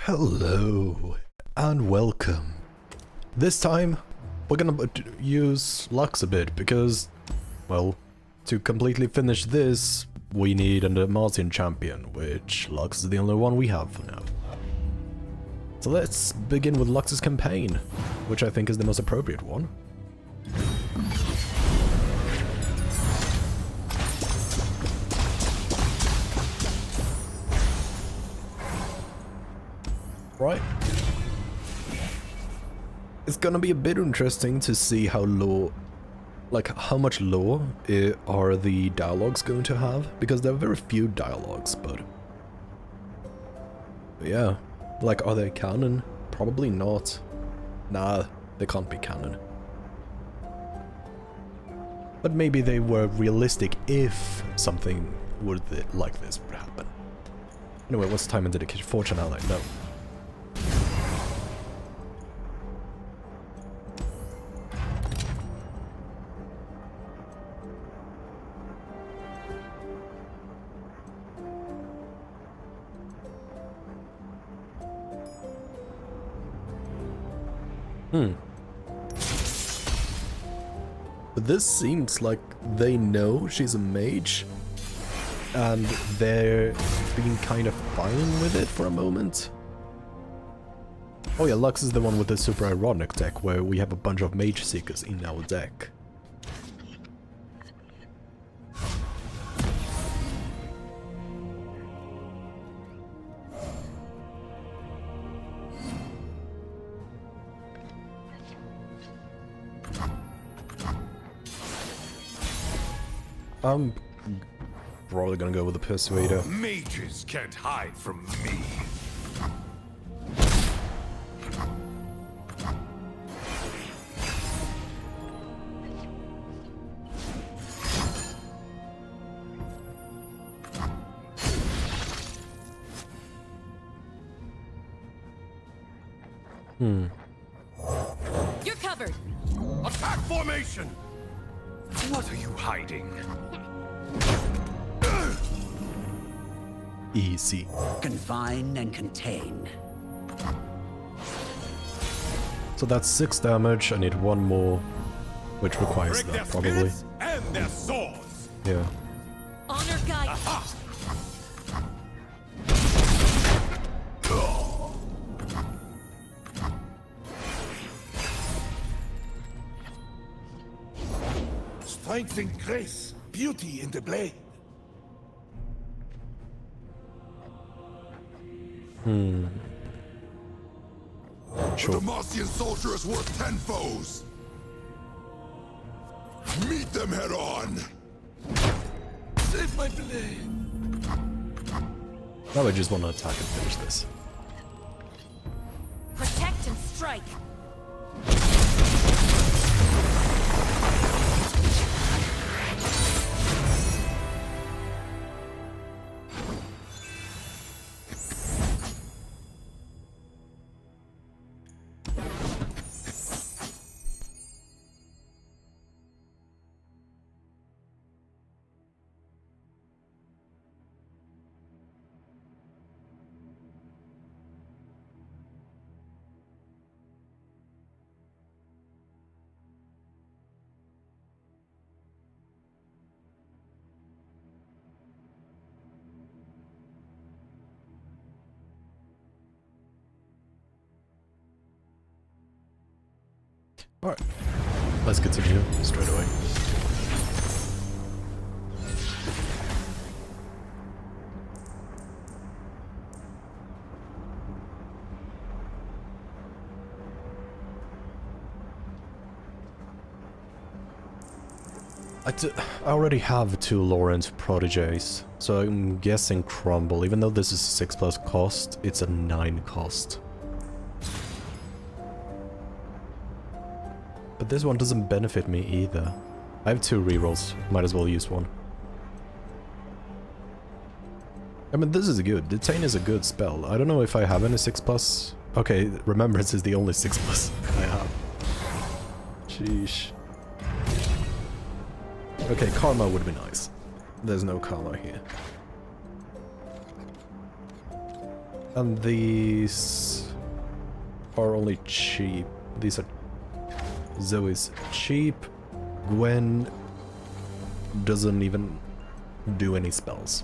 Hello and welcome. This time we're gonna use Lux a bit because, well, to completely finish this we need a Martian champion, which Lux is the only one we have for now. So let's begin with Lux's campaign, which I think is the most appropriate one. Right. It's gonna be a bit interesting to see how how much lore are the dialogues going to have, because there are very few dialogues, but yeah, like, are they canon? Probably not. Nah, they can't be canon. But maybe they were realistic if something like this would happen. Anyway, what's time and dedication? Fortune ally, no. But this seems like they know she's a mage, and they're being kind of fine with it for a moment. Oh yeah, Lux is the one with the super ironic deck, where we have a bunch of mage seekers in our deck. I'm probably gonna go with the Persuader. Mages can't hide from me. You're covered. Attack formation! What are you hiding? Easy. Confine and contain. So that's 6 damage, I need one more, which requires Break that, their probably. spirits and their swords. Yeah. Honor guide. Aha! Strength and grace, beauty in the blade. Sure. The Martian soldier is worth 10 foes. Meet them head on. Save my blade. Now I just want to attack and finish this. Protect and strike. Alright, let's continue straight away. I already have 2 Lawrence Proteges, so I'm guessing Crumble. Even though this is a 6+ cost, it's a 9 cost. But this one doesn't benefit me either. I have 2 rerolls, might as well use one. I mean, this is good. Detain is a good spell. I don't know if I have any 6+. Okay, Remembrance is the only 6+ I have. Sheesh. Okay, Karma would be nice. There's no Karma here. And these are only cheap. These are Zoe's cheap. Gwen doesn't even do any spells.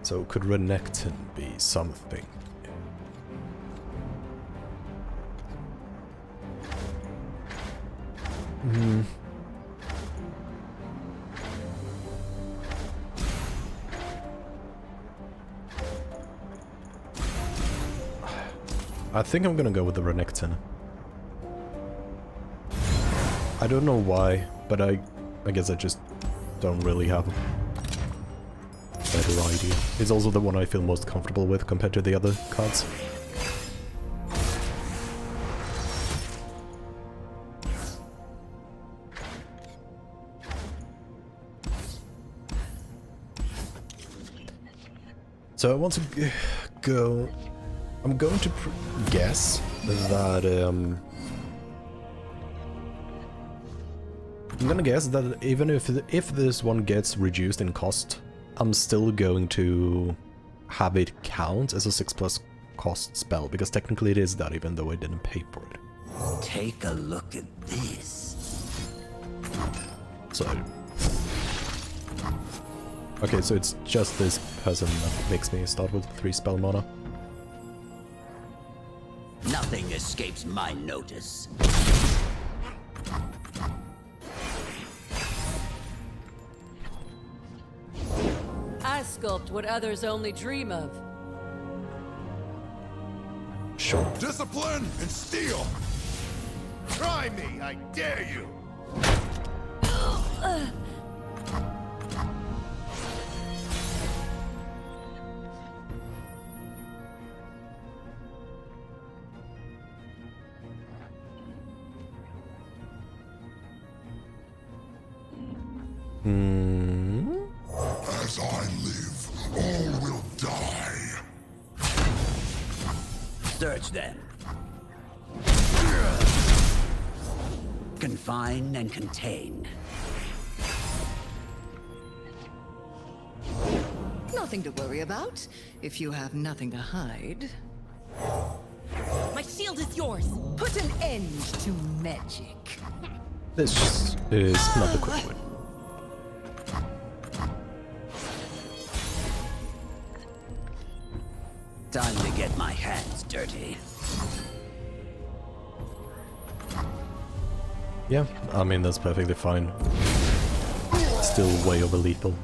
So could Renekton be something? Hmm. I think I'm gonna go with the Renekton. I don't know why, but I guess I just don't really have a better idea. It's also the one I feel most comfortable with compared to the other cards. So I want to go... I'm going to guess that... I'm gonna guess that even if this one gets reduced in cost, I'm still going to have it count as a 6+ cost spell, because technically it is that, even though I didn't pay for it. Take a look at this. So... Okay, so it's just this person that makes me start with 3 spell mana. Nothing escapes my notice. I sculpt what others only dream of. Sure. Discipline and steel. Try me, I dare you! As I live, all will die. Search them. Confine and contain. Nothing to worry about, if you have nothing to hide. My shield is yours. Put an end to magic. This is not the quick win. Time to get my hands dirty. Yeah, I mean, that's perfectly fine. Still way over lethal.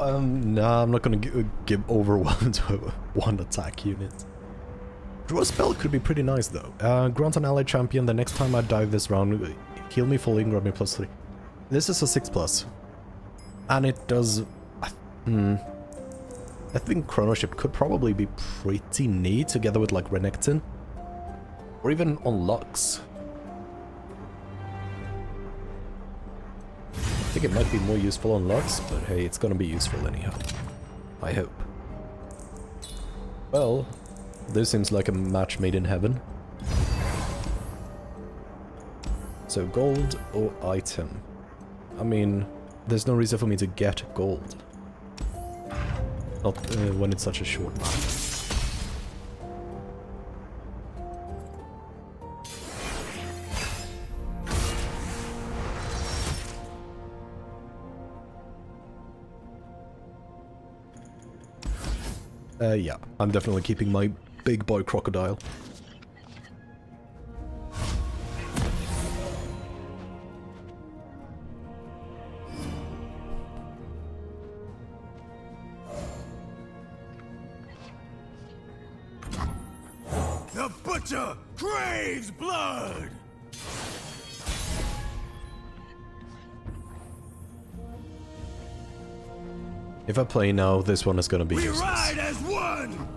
Nah, I'm not gonna give overwhelm to one attack unit. Draw a spell could be pretty nice though. Grant an allied champion, the next time I dive this round, heal me fully and grab me +3. This is a 6+. And it does... I think Chrono Shift could probably be pretty neat together with like Renekton. Or even on Lux. I think it might be more useful on Lux, but hey, it's gonna be useful anyhow. I hope. Well, this seems like a match made in heaven. So gold or item? I mean, there's no reason for me to get gold. Not when it's such a short match. Yeah, I'm definitely keeping my big boy crocodile. The butcher craves blood! If I play now, this one is gonna be We useless. ride as one!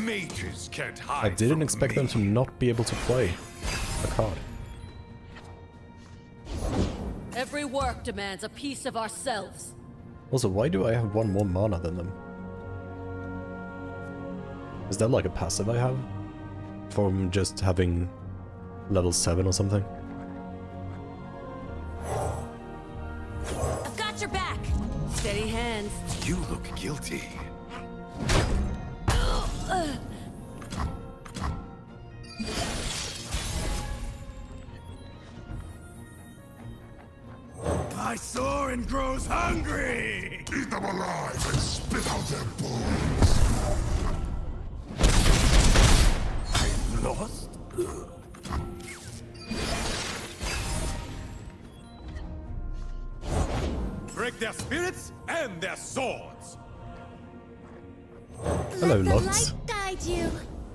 Mages can't hide I didn't from expect me. them to not be able to play a card. Every work demands a piece of ourselves. Also, why do I have one more mana than them? Is that like a passive I have? From just having level 7 or something? I've got your back. Steady hands. You look guilty. My Soren grows hungry! Eat them alive and spit out their bones. I'm lost? Break their spirits and their swords! Hello, Let the Lux. light guide you.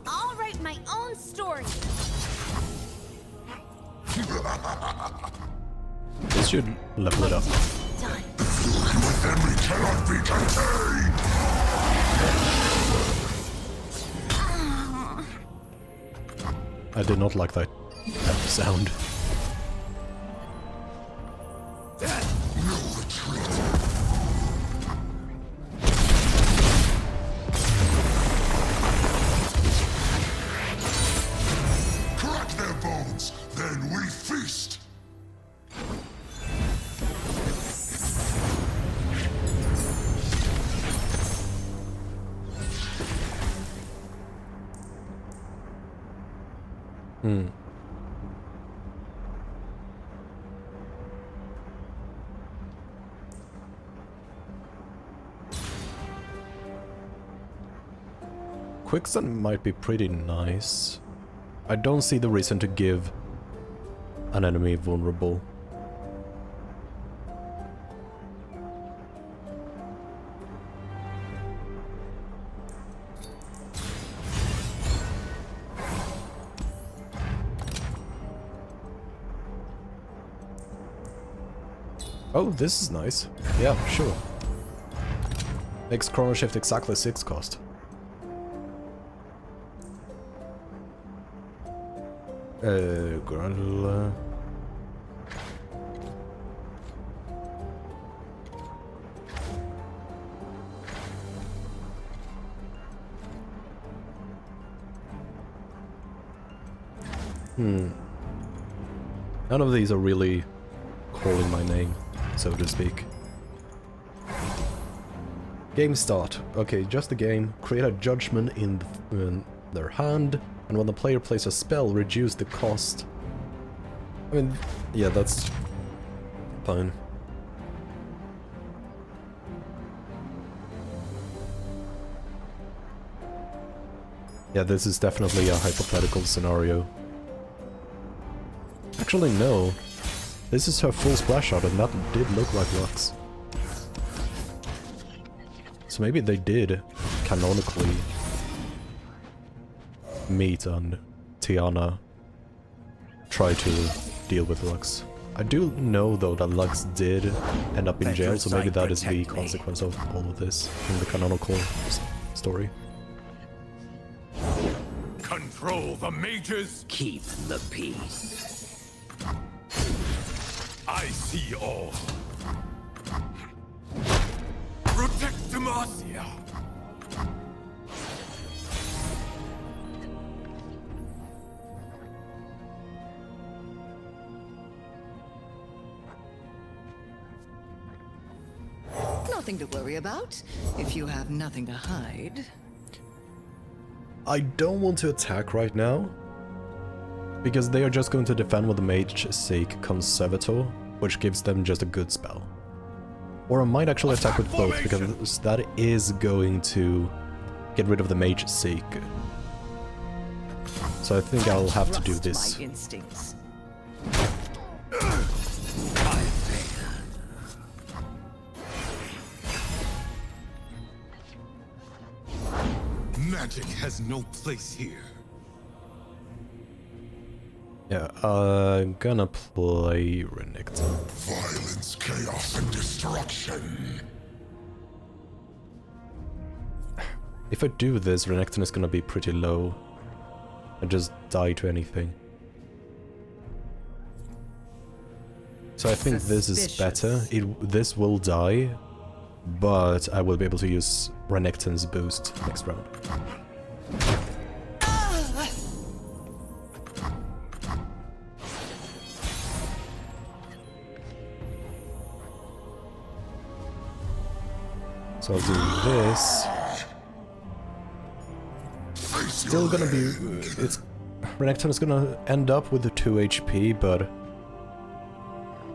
I'll write my own story. This should level it up. Done. Within me cannot be contained. I did not like that sound. No retreat. Crack their bones, then we feast. Quicksand might be pretty nice. I don't see the reason to give an enemy vulnerable. Oh, this is nice. Yeah, sure. Makes Chrono Shift exactly 6 cost. Grundle. None of these are really calling my name, so to speak. Game start. Okay, just a game. Create a judgment in their hand, and when the player plays a spell, reduce the cost. I mean, yeah, that's fine. Yeah, this is definitely a hypothetical scenario. Actually, no. This is her full splash shot, and that did look like Lux. So maybe they did, canonically, meet and Tiana try to deal with Lux. I do know, though, that Lux did end up in Let jail, your so maybe sight that is the protect me. consequence of all of this in the canonical story. Control the mages! Keep the peace. I see all. Protect Demacia! Nothing to worry about if you have nothing to hide. I don't want to attack right now, because they are just going to defend with the Mage's Sake Conservator, which gives them just a good spell. Or I might actually attack with both, because that is going to get rid of the Mage's Sake. So I think I'll have to do Trust this. my instincts. Magic has no place here. Yeah, I'm gonna play Renekton. Violence, chaos, and destruction. If I do this, Renekton is gonna be pretty low. I just die to anything. So I think this is better. This will die, but I will be able to use Renekton's boost next round. So I'll do this. Still gonna be... Renekton is gonna end up with the 2 HP, but...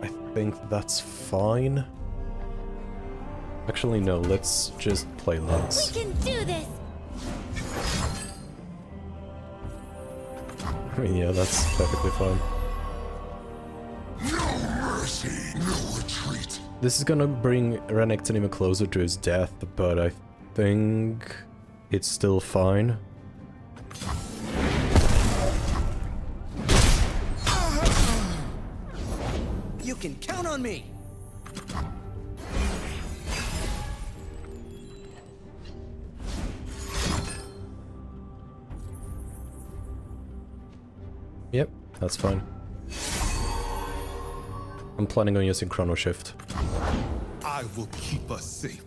I think that's fine. Actually, no, let's just play Lux. We can do this! I mean, yeah, that's perfectly fine. No mercy, no retreat. This is gonna bring Renekton even closer to his death, but I think it's still fine. You can count on me. Yep, that's fine. I'm planning on using Chrono Shift. I will keep us safe.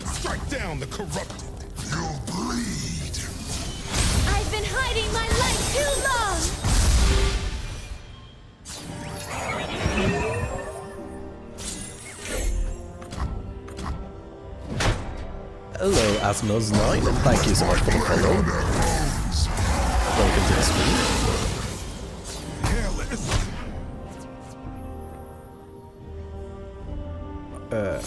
Strike down the corrupted. You'll bleed. I've been hiding my light too long! Hello, Asmos9, and thank you so much for the follow. Welcome to the stream. Careless.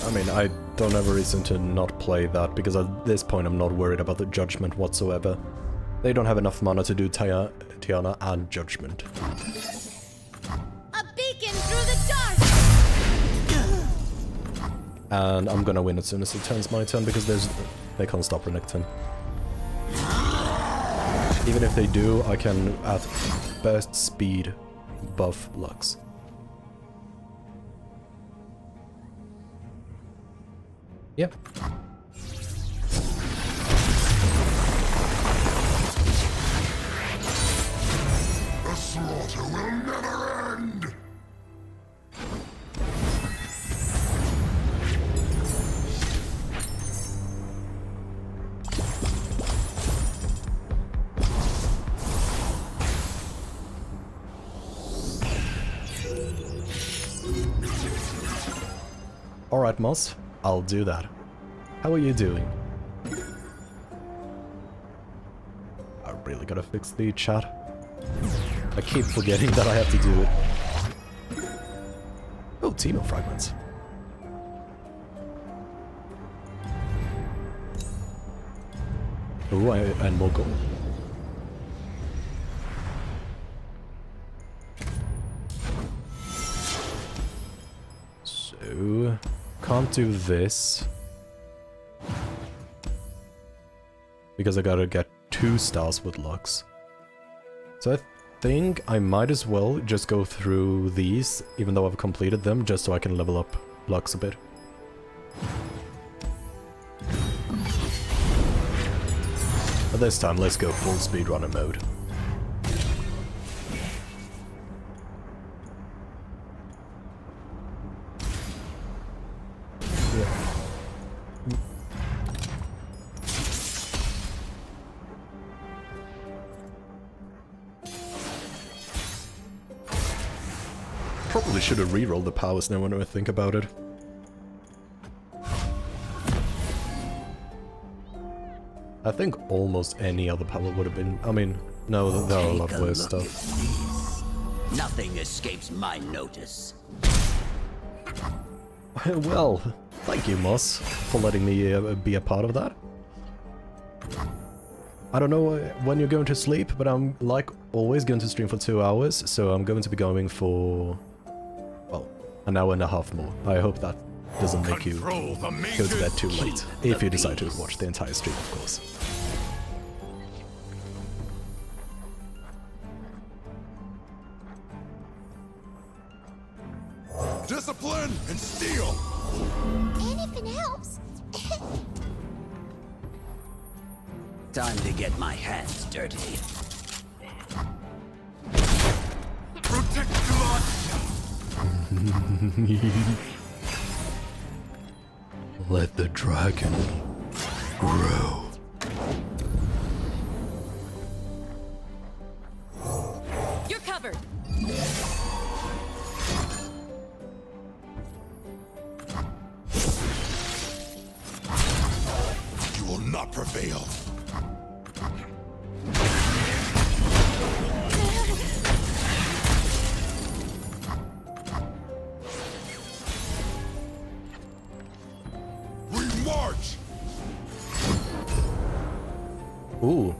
I mean, I don't have a reason to not play that, because at this point I'm not worried about the Judgment whatsoever. They don't have enough mana to do Tiana and Judgment. A beacon through the dark! And I'm gonna win as soon as it turns my turn, because they can't stop Renekton. Even if they do, I can, at burst speed, buff Lux. Yep. The slaughter will never end. Alright, Moss. I'll do that. How are you doing? I really gotta fix the chat. I keep forgetting that I have to do it. Oh, Timo fragments. Oh, and more gold. So, can't do this. Because I gotta get 2 stars with Lux. So I think I might as well just go through these, even though I've completed them, just so I can level up Lux a bit. But this time, let's go full speedrunner mode. Probably should have re-rolled the powers now when I think about it. I think almost any other power would have been... I mean, no, there are a lot of worse stuff. Nothing escapes my notice. Well, thank you, Moss, for letting me be a part of that. I don't know when you're going to sleep, but I'm, like always, going to stream for 2 hours, so I'm going to be going for... well, an hour and a half more. I hope that doesn't make you go to bed too late, if you decide to watch the entire stream, of course. Time to get my hands dirty. Protect Galatia! Let the dragon grow. You're covered. You will not prevail. We march! Ooh,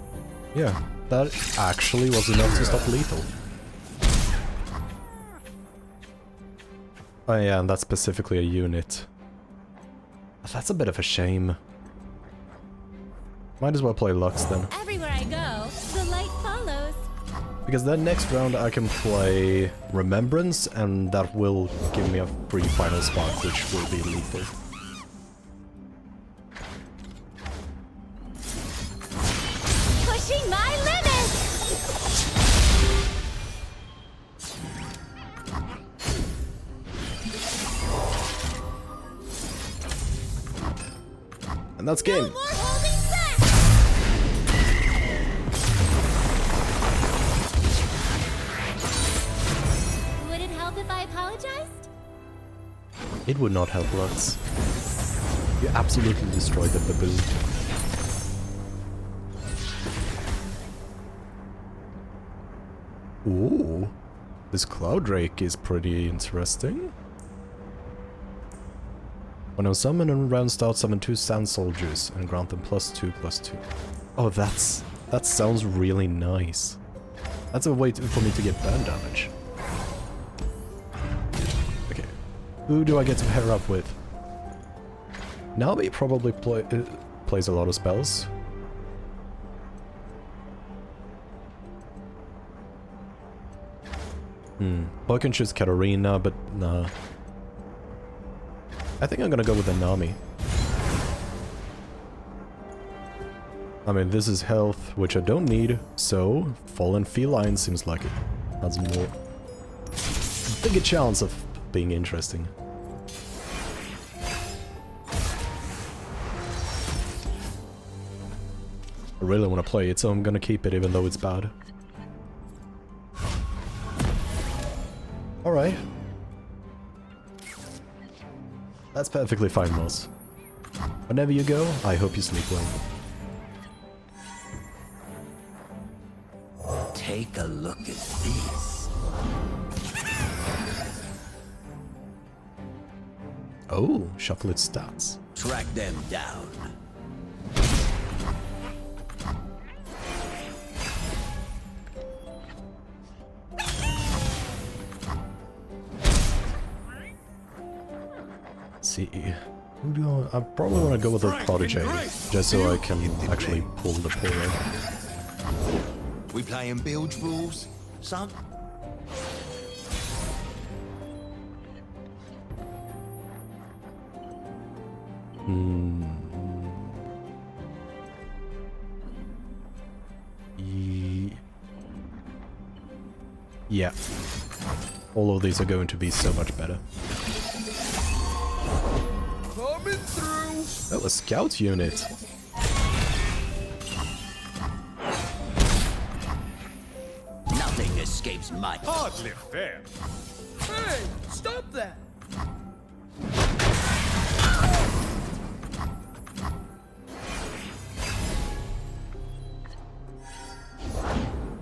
yeah, that actually was enough to stop lethal. Oh yeah, and that's specifically a unit. That's a bit of a shame. Might as well play Lux then. Everywhere I go, the light follows. Because then next round I can play Remembrance, and that will give me a free final spark, which will be lethal. Pushing my limits! And that's No game! more holding back! Would it help if I apologized? It would not help Lux. You absolutely destroyed the baboon. Ooh, this Cloud Drake is pretty interesting. When I summon and round start, summon 2 sand soldiers and grant them +2/+2. Oh, that sounds really nice. That's a way for me to get burn damage. Okay, who do I get to pair up with? Navi probably plays a lot of spells. I can choose Katarina, but nah. I think I'm gonna go with the Nami. I mean, this is health, which I don't need, so Fallen Feline seems like it has more bigger chance of being interesting. I really want to play it, so I'm gonna keep it even though it's bad. Alright. That's perfectly fine, Moss. Whenever you go, I hope you sleep well. Take a look at this. Oh, shuffle its stats. Track them down. See, who do I probably want to go with a Protege, just so I can actually pull the puller. We playing bilge rules, son? Yeah. All of these are going to be so much better. Coming through! Oh, a scout unit. Nothing escapes my... Hardly fair. Hey, stop that!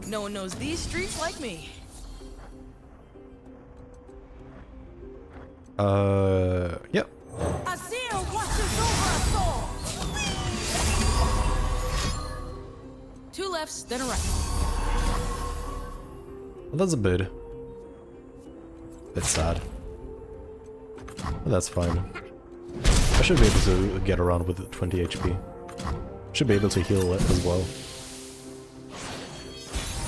No one knows these streets like me. Yep. Azir watches over us all. 2 lefts, then a right. Well, that's a bit sad. But that's fine. I should be able to get around with 20 HP. Should be able to heal it as well.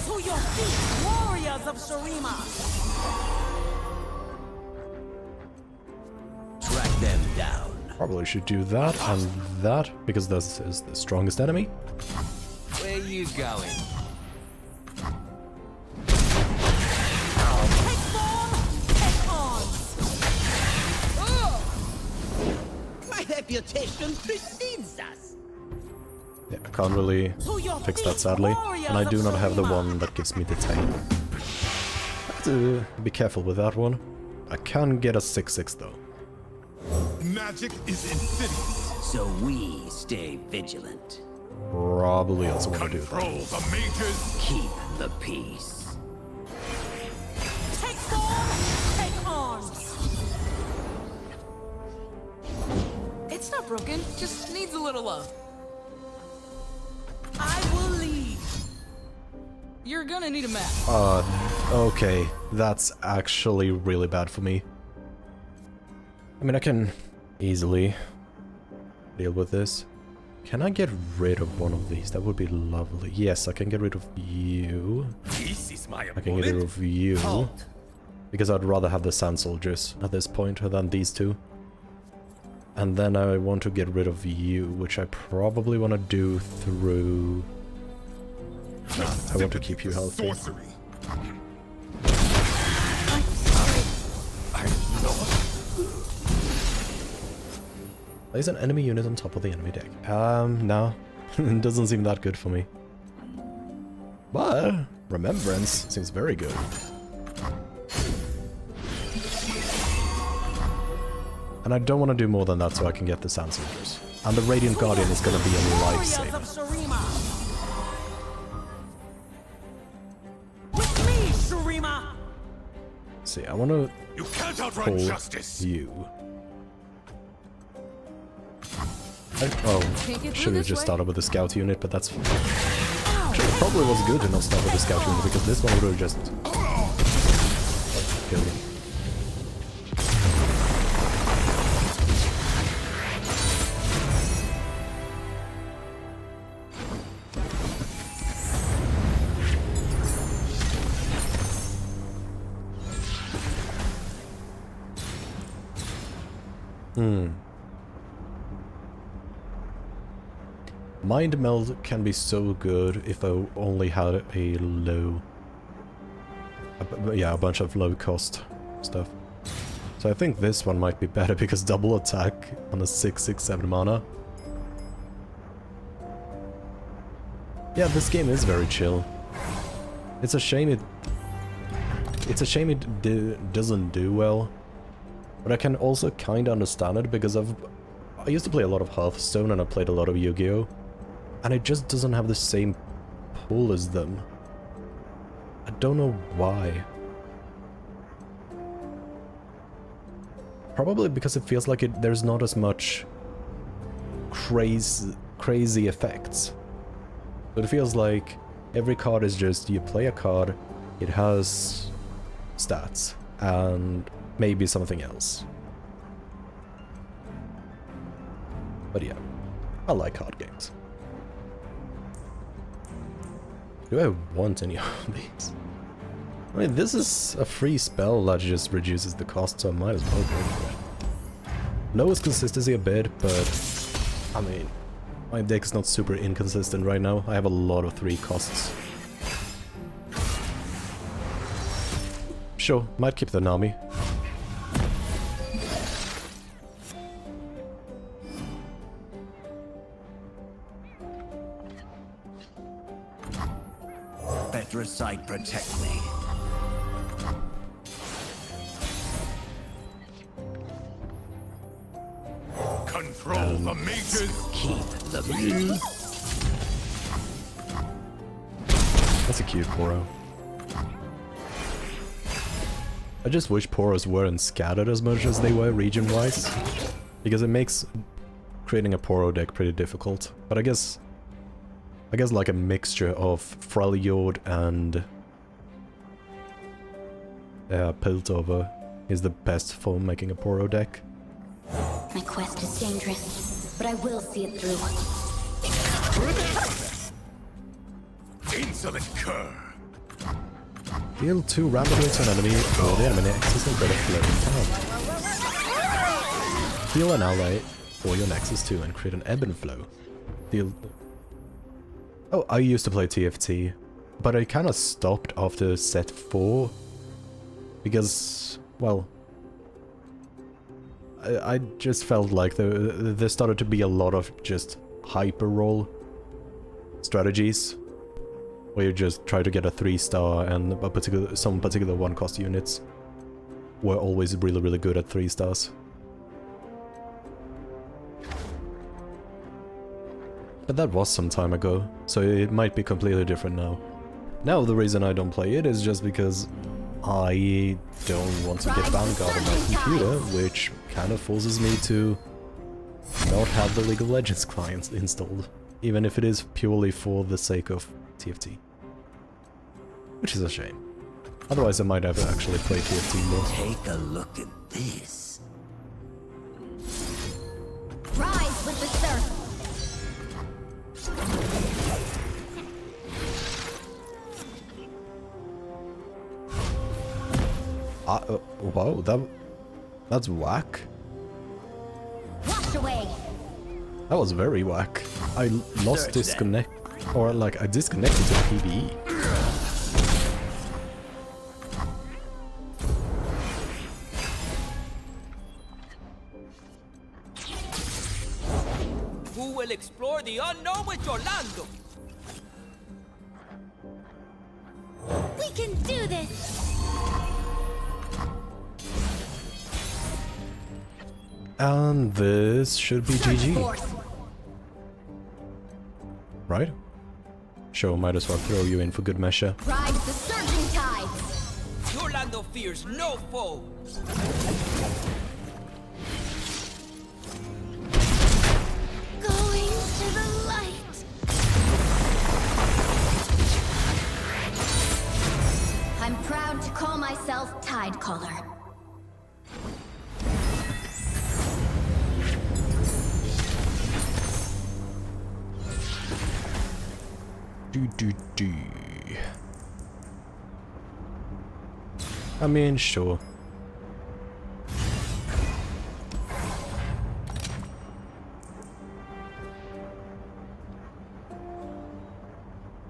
To your feet, warriors of Shurima. Track them down. Probably should do that and that, because this is the strongest enemy. Where you going? Take form, take arms. My reputation precedes us. Yeah, I can't really fix that sadly, and I do not have the one that gives me the tail. I have to be careful with that one. I can get a 6/6 though. Magic is insidious. So we stay vigilant. Probably also want to do that. Control the mages. Keep the peace. Take form, take arms. It's not broken, just needs a little love. I will lead. You're gonna need a map. Okay, that's actually really bad for me. I mean, I can easily deal with this. Can I get rid of one of these? That would be lovely. Yes, I can get rid of you. This is my I can get rid of you. Halt. Because I'd rather have the sand soldiers at this point than these two. And then I want to get rid of you, which I probably want to do through... Nah, I want to keep you healthy. Sorcery. Place an enemy unit on top of the enemy deck. No. It doesn't seem that good for me. But Remembrance seems very good. And I don't want to do more than that so I can get the Sand Soldiers. And the Radiant Guardian is going to be a lifesaver. With me, Shurima. See, I want to You can't outrun pull justice. you. Can't get Should through have this just way? started with the Scout unit, but that's... Actually, it probably was good to not start with the Scout unit, because this one would have just... killed me. Mind Meld can be so good if I only had a low... yeah, a bunch of low cost stuff. So I think this one might be better because double attack on a 6/6/7 mana. Yeah, this game is very chill. It's a shame it... doesn't do well. But I can also kinda understand it because I used to play a lot of Hearthstone and I played a lot of Yu-Gi-Oh! And it just doesn't have the same pull as them. I don't know why. Probably because it feels like there's not as much crazy effects. But it feels like every card is just, you play a card, it has stats, and maybe something else. But yeah, I like card games. Do I want any of these? I mean, this is a free spell that just reduces the cost, so I might as well go for it. Lowest consistency a bit, but I mean, my deck is not super inconsistent right now. I have a lot of 3 costs. Sure, might keep the Nami. Betricide, protect me. Control the mages. Keep the peace. That's a cute Poro. I just wish Poros weren't scattered as much as they were region-wise, because it makes creating a Poro deck pretty difficult. But I guess like a mixture of Freljord and Piltover is the best for making a Poro deck. My quest is dangerous, but I will see it through. Insolent cur. Deal 2 random hits to an enemy, or the enemy nexus and credit floating down. Heal an ally or your nexus 2 and create an ebb and flow. Deal... Oh, I used to play TFT, but I kind of stopped after set 4 because, well, I just felt like there started to be a lot of just hyper roll strategies where you just try to get a 3-star, and some particular 1-cost units were always really good at 3 stars. But that was some time ago, so it might be completely different now. Now the reason I don't play it is just because I don't want to get Vanguard on my computer, which kind of forces me to not have the League of Legends clients installed, even if it is purely for the sake of TFT. Which is a shame. Otherwise I might have actually played TFT more. Take a look at this. Rise with the surf. Wow, that's whack. Wash away. That was very whack. I lost disconnect, or like I disconnected to the PvE. Who will explore the unknown with Orlando? We can do this. And this should be GG. Right? Sure, might as well throw you in for good measure. Ride the surging tides. Orlando fears no foe. Going to the light. I'm proud to call myself Tidecaller. Do. I mean, sure.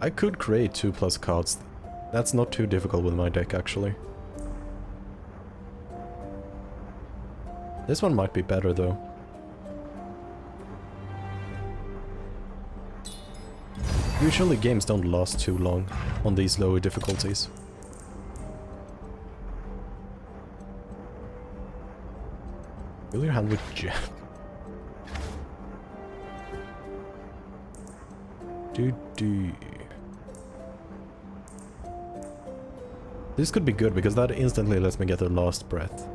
I could create 2+ cards. That's not too difficult with my deck, actually. This one might be better, though. Usually games don't last too long on these lower difficulties. Fill your hand with gem. Do. This could be good because that instantly lets me get the last breath.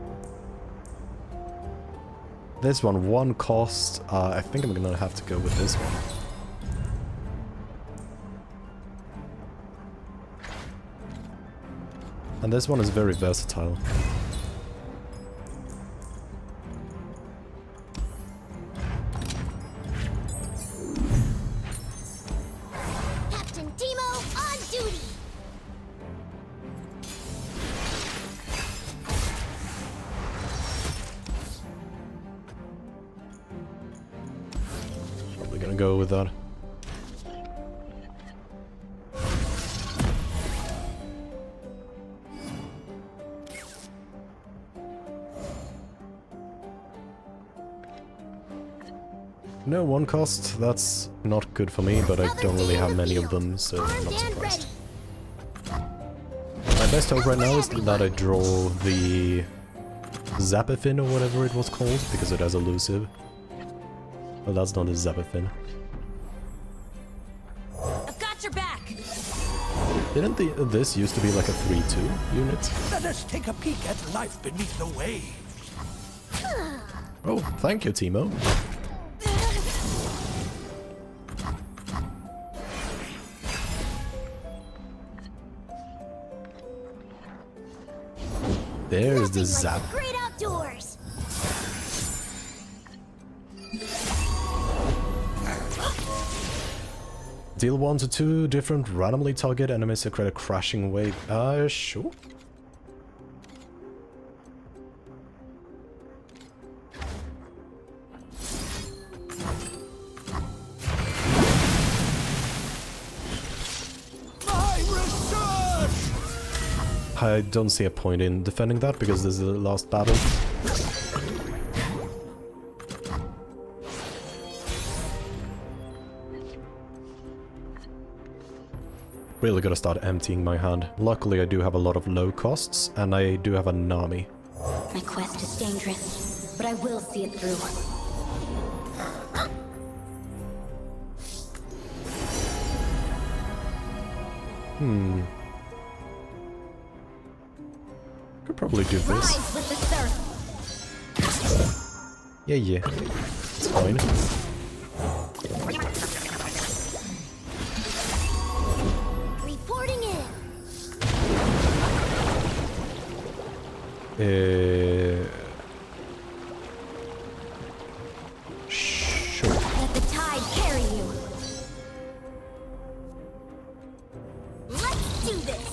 This one cost. I think I'm gonna have to go with this one. And this one is very versatile. Captain Timo on duty. Probably gonna go with that. No 1-cost, that's not good for me, but I don't really have many of them, so I'm not surprised. My best hope right now is that I draw the Zapafin or whatever it was called, because it has elusive. Well, that's not a Zapafin. I've got your back. Didn't this used to be like a 3-2 unit? Let us take a peek at life beneath the waves. Oh, thank you, Timo. There's the zap. Great outdoors. Deal 1 to 2 different randomly target enemies to create a crashing wave. Sure. I don't see a point in defending that because this is the last battle. Really gotta start emptying my hand. Luckily I do have a lot of low costs, and I do have an army. My quest is dangerous, but I will see it through. Could probably do this. Rise with the surf. Yeah. It's fine. Reporting in. Sure. Let the tide carry you. Let's do this.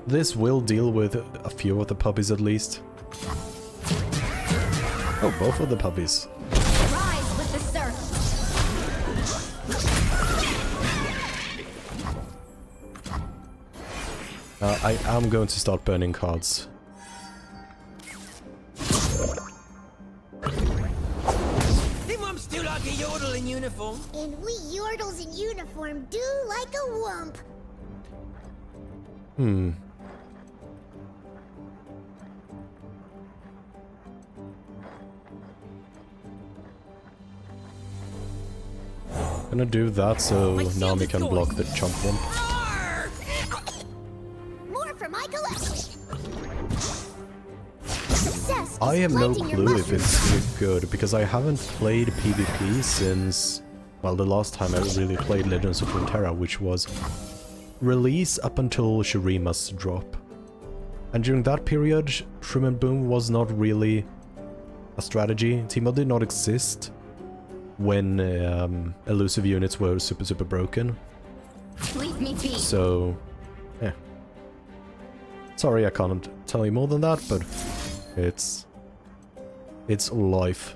This will deal with a few of the puppies at least. Oh, both of the puppies. Rise with the surf. I am going to start burning cards. They mums do like a yodel in uniform. And we yordles in uniform do like a wump. Gonna do that so My shield Nami is can going. block the chump one. More for my collection. Success I is have no planting your clue if mushrooms. it's good, because I haven't played PvP since, well, the last time I really played Legends of Runeterra, which was release up until Shurima's drop. And during that period, Shroom and Boom was not really a strategy. Teemo did not exist when elusive units were super broken. Leave me be. So, yeah. Sorry I can't tell you more than that, but it's life.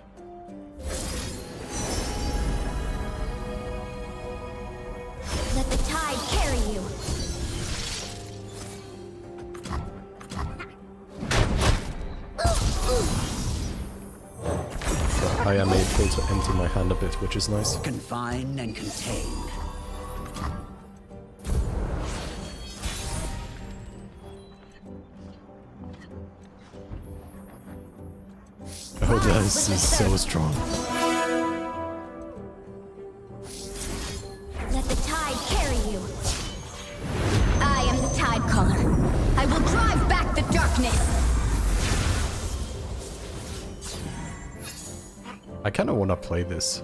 Let the tide carry you. I am able to empty my hand a bit, which is nice. Confine and contain. Oh, this is so strong. Let the tide carry you. I am the tide caller. I will drive back the darkness. I kind of want to play this.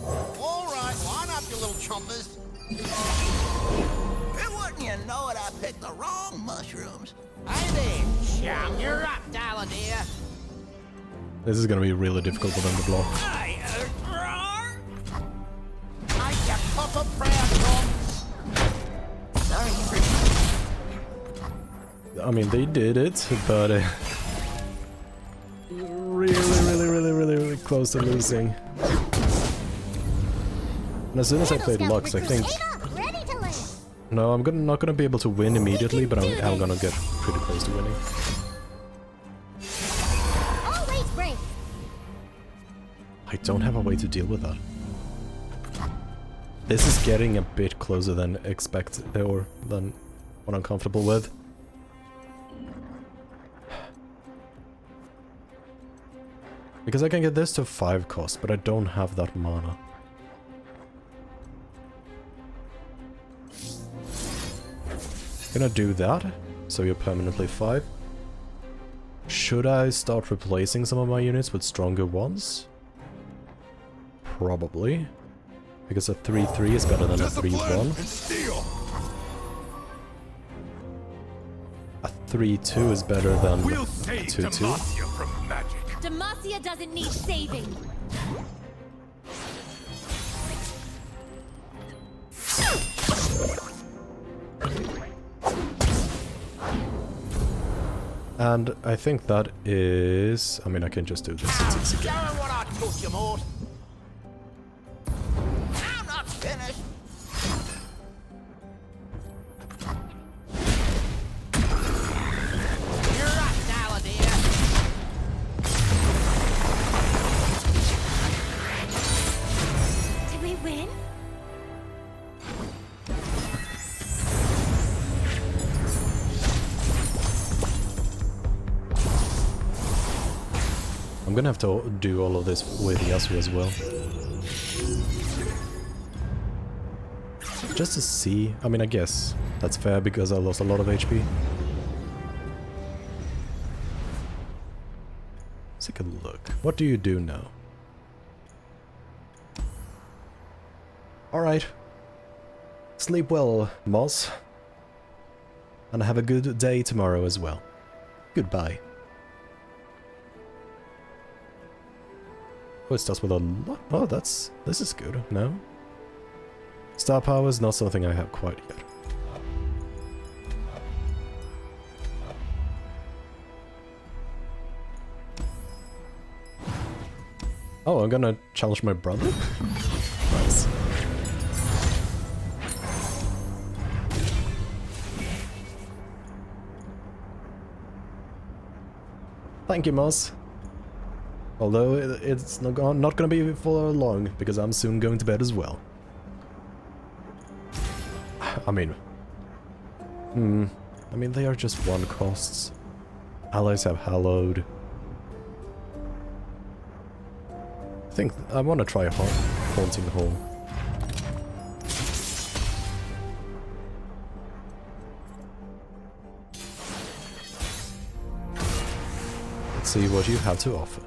All right, line up, you little chompers. It wouldn't you know it, I picked the wrong mushrooms. Hey there, chum, you're up, darling dear. This is going to be really difficult for them to block. Hey, roar! Ain't you papa proud, Tom? Sorry, I mean, they did it, but really close to losing. And as soon as I played Lux, I think... Aid up, ready to land. No, I'm not gonna be able to win immediately, but I'm gonna get pretty close to winning. Always brave. I don't have a way to deal with that. This is getting a bit closer than expected, or than what I'm comfortable with. Because I can get this to 5 cost, but I don't have that mana. Gonna do that, so you're permanently 5. Should I start replacing some of my units with stronger ones? Probably. Because a 3-3 is better than a 3-1. Steel. A 3-2 is better than a We'll save 2-2. Demacia from magic. Demacia doesn't need saving. And I think that is... I mean, I can just do this. It's easy. Show 'em what I taught you, Mort. I'm not finished. gonna have to do all of this with Yasuo as well. Just to see. I mean, I guess that's fair because I lost a lot of HP. Let's take a look. What do you do now? Alright. Sleep well, Moz. And have a good day tomorrow as well. Goodbye. Oh, it starts with a lot. Oh, this is good. No? Star power is not something I have quite yet. Oh, I'm gonna challenge my brother? Nice. Thank you, Moz. Although it's not gonna be for long, because I'm soon going to bed as well. I mean, they are just one costs. Allies have Hallowed. I think I want to try Haunting Hall. Let's see what you have to offer.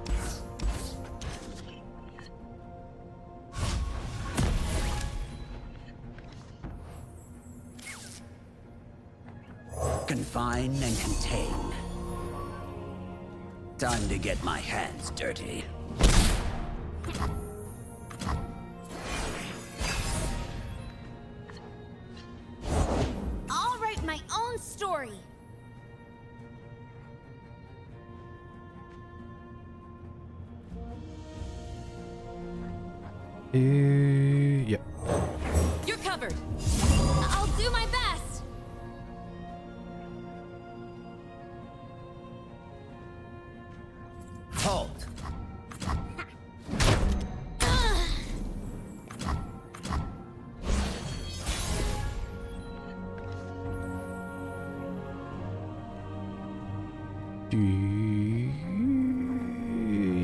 Confine and contain. Time to get my hands dirty. I'll write my own story. Yeah. You're covered. I'll do my best. Hold.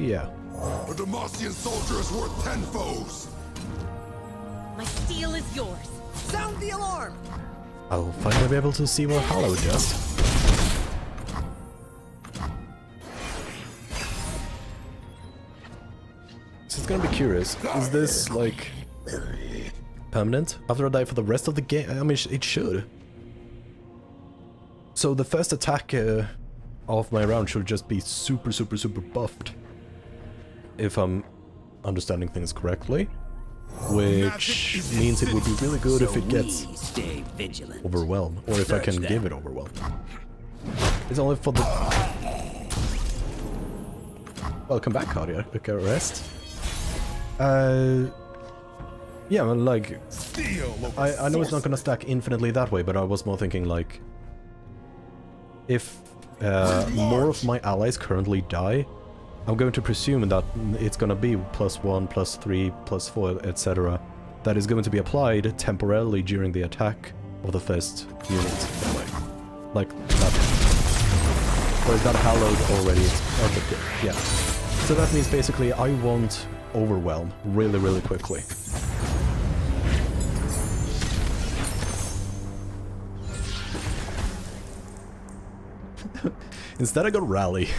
Yeah. A Demacian soldier is worth 10 foes. My steel is yours. Sound the alarm! I'll finally be able to see what Hallow does. So it's gonna be curious. Is this, like, permanent? After I die for the rest of the game? I mean, it should. So the first attack of my round should just be super buffed. If I'm understanding things correctly. Which means it would be really good if it gets Overwhelm, or if I can give it Overwhelm. It's only for the... Welcome back, cardiac arrest. Yeah, well, like... I know it's not gonna stack infinitely that way, but I was more thinking, like... If more of my allies currently die, I'm going to presume that it's gonna be +1, +3, +4, etc. That is going to be applied temporarily during the attack of the first unit. Like that. Or is that hallowed already? Yeah. So that means basically I want Overwhelm really quickly. Instead I got Rally.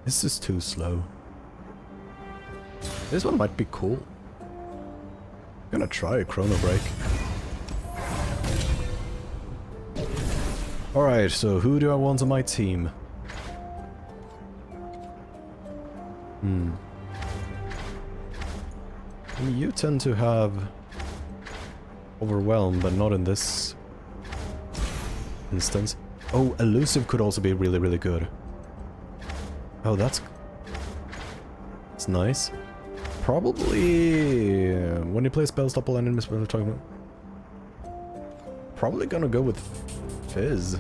This is too slow. This one might be cool. I'm gonna try a Chrono Break. Alright, so who do I want on my team? I mean, you tend to have Overwhelm, but not in this instance. Oh, Elusive could also be really good. Oh, that's nice. Probably when you play spell stop all enemies, what we're talking about. Probably gonna go with Fizz.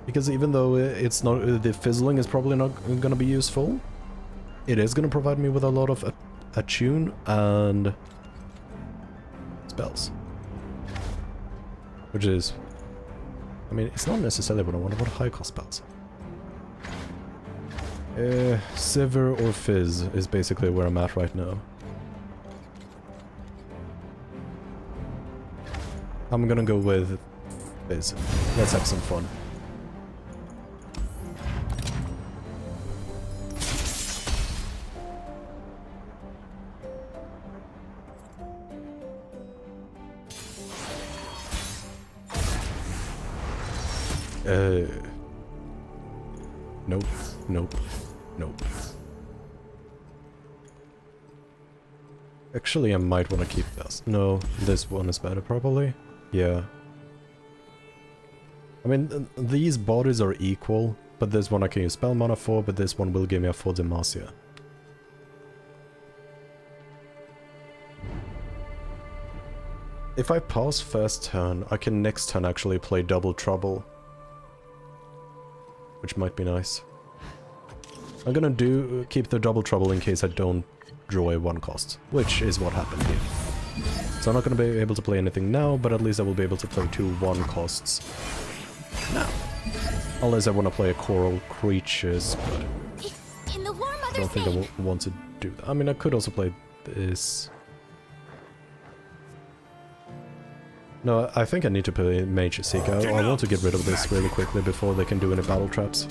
Because even though it's not, the fizzling is probably not gonna be useful, it is gonna provide me with a lot of attune and spells. Which is... I mean, it's not necessarily what I want. I want high cost spells. Sever or Fizz is basically where I'm at right now. I'm gonna go with Fizz. Let's have some fun. Nope, nope, nope. Actually, I might want to keep this. No, this one is better, probably. Yeah. I mean, these bodies are equal, but this one I can use spell mana for, but this one will give me a 4 Demacia. If I pass first turn, I can next turn actually play Double Trouble. Which might be nice. I'm gonna keep the Double Trouble in case I don't draw a 1 cost, which is what happened here. So I'm not gonna be able to play anything now, but at least I will be able to play 2 1 costs now. Unless I want to play a Coral Creatures, but In the War I Mother's don't think I name. want to do that. I mean, I could also play this. No, I think I need to play Mage Seeker. I want to get rid of this really quickly before they can do any battle traps.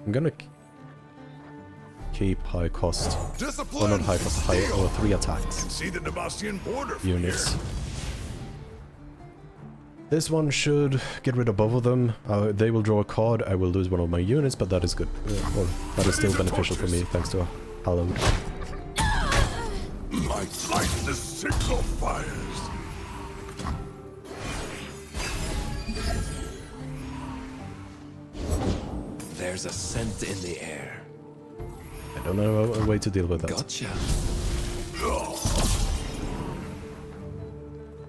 I'm gonna keep high cost. Or not high cost, high or 3 attacks. See the Demacian border from Units. here. This one should get rid of both of them. They will draw a card, I will lose one of my units, but that is good. Well, that is still beneficial for me, thanks to a Hallowed. Might light the signal fires. There's a scent in the air. I don't know a way to deal with that. Gotcha.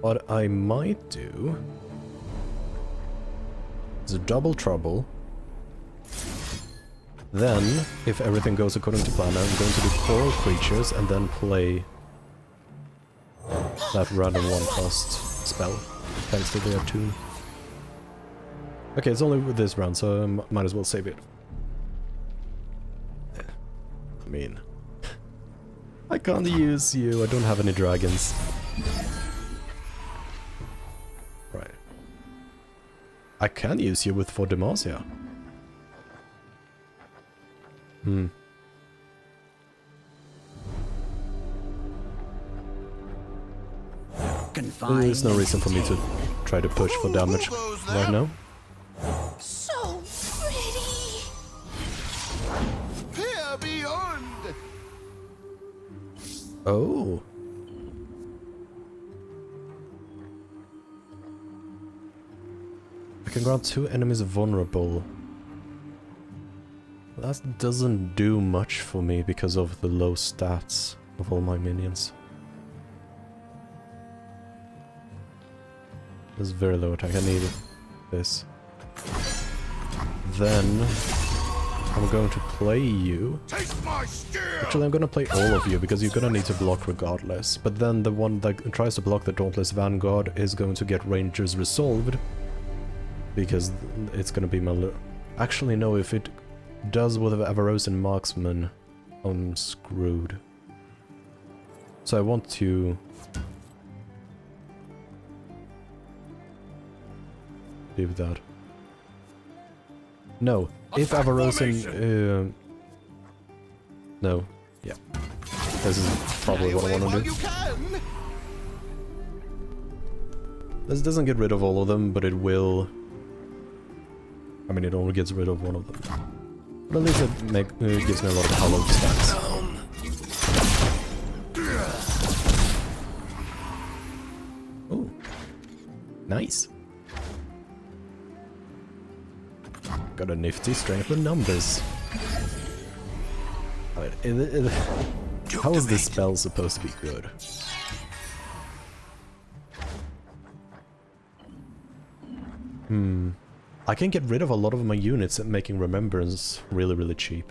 What I might do is a Double Trouble. Then, if everything goes according to plan, I'm going to do Coral Creatures and then play that random 1 cost spell, thanks to the attune. Okay, it's only with this round, so I might as well save it. I mean... I can't use you, I don't have any dragons. Right. I can use you with 4 Demacia. There's no reason for me to try to push for damage right now. So pretty. Here beyond. Oh. I can grant 2 enemies vulnerable. That doesn't do much for me because of the low stats of all my minions. This is very low attack, I need this. Then I'm going to play you. Taste my steel. Actually, I'm gonna play all of you because you're gonna need to block regardless. But then the one that tries to block the Dauntless Vanguard is going to get Rangers resolved. Because it's gonna be my... Actually, no, if it does with Avarosian Marksman, I'm screwed. So I want to... do that. No, if Avarosian... no, yeah. This is probably what I want to do. This doesn't get rid of all of them, but it will... I mean, it only gets rid of one of them. But at least it gives me a lot of hallowed stacks. Oh, nice. Got a nifty strength in numbers. How is this spell supposed to be good? I can get rid of a lot of my units and making Remembrance really, really cheap.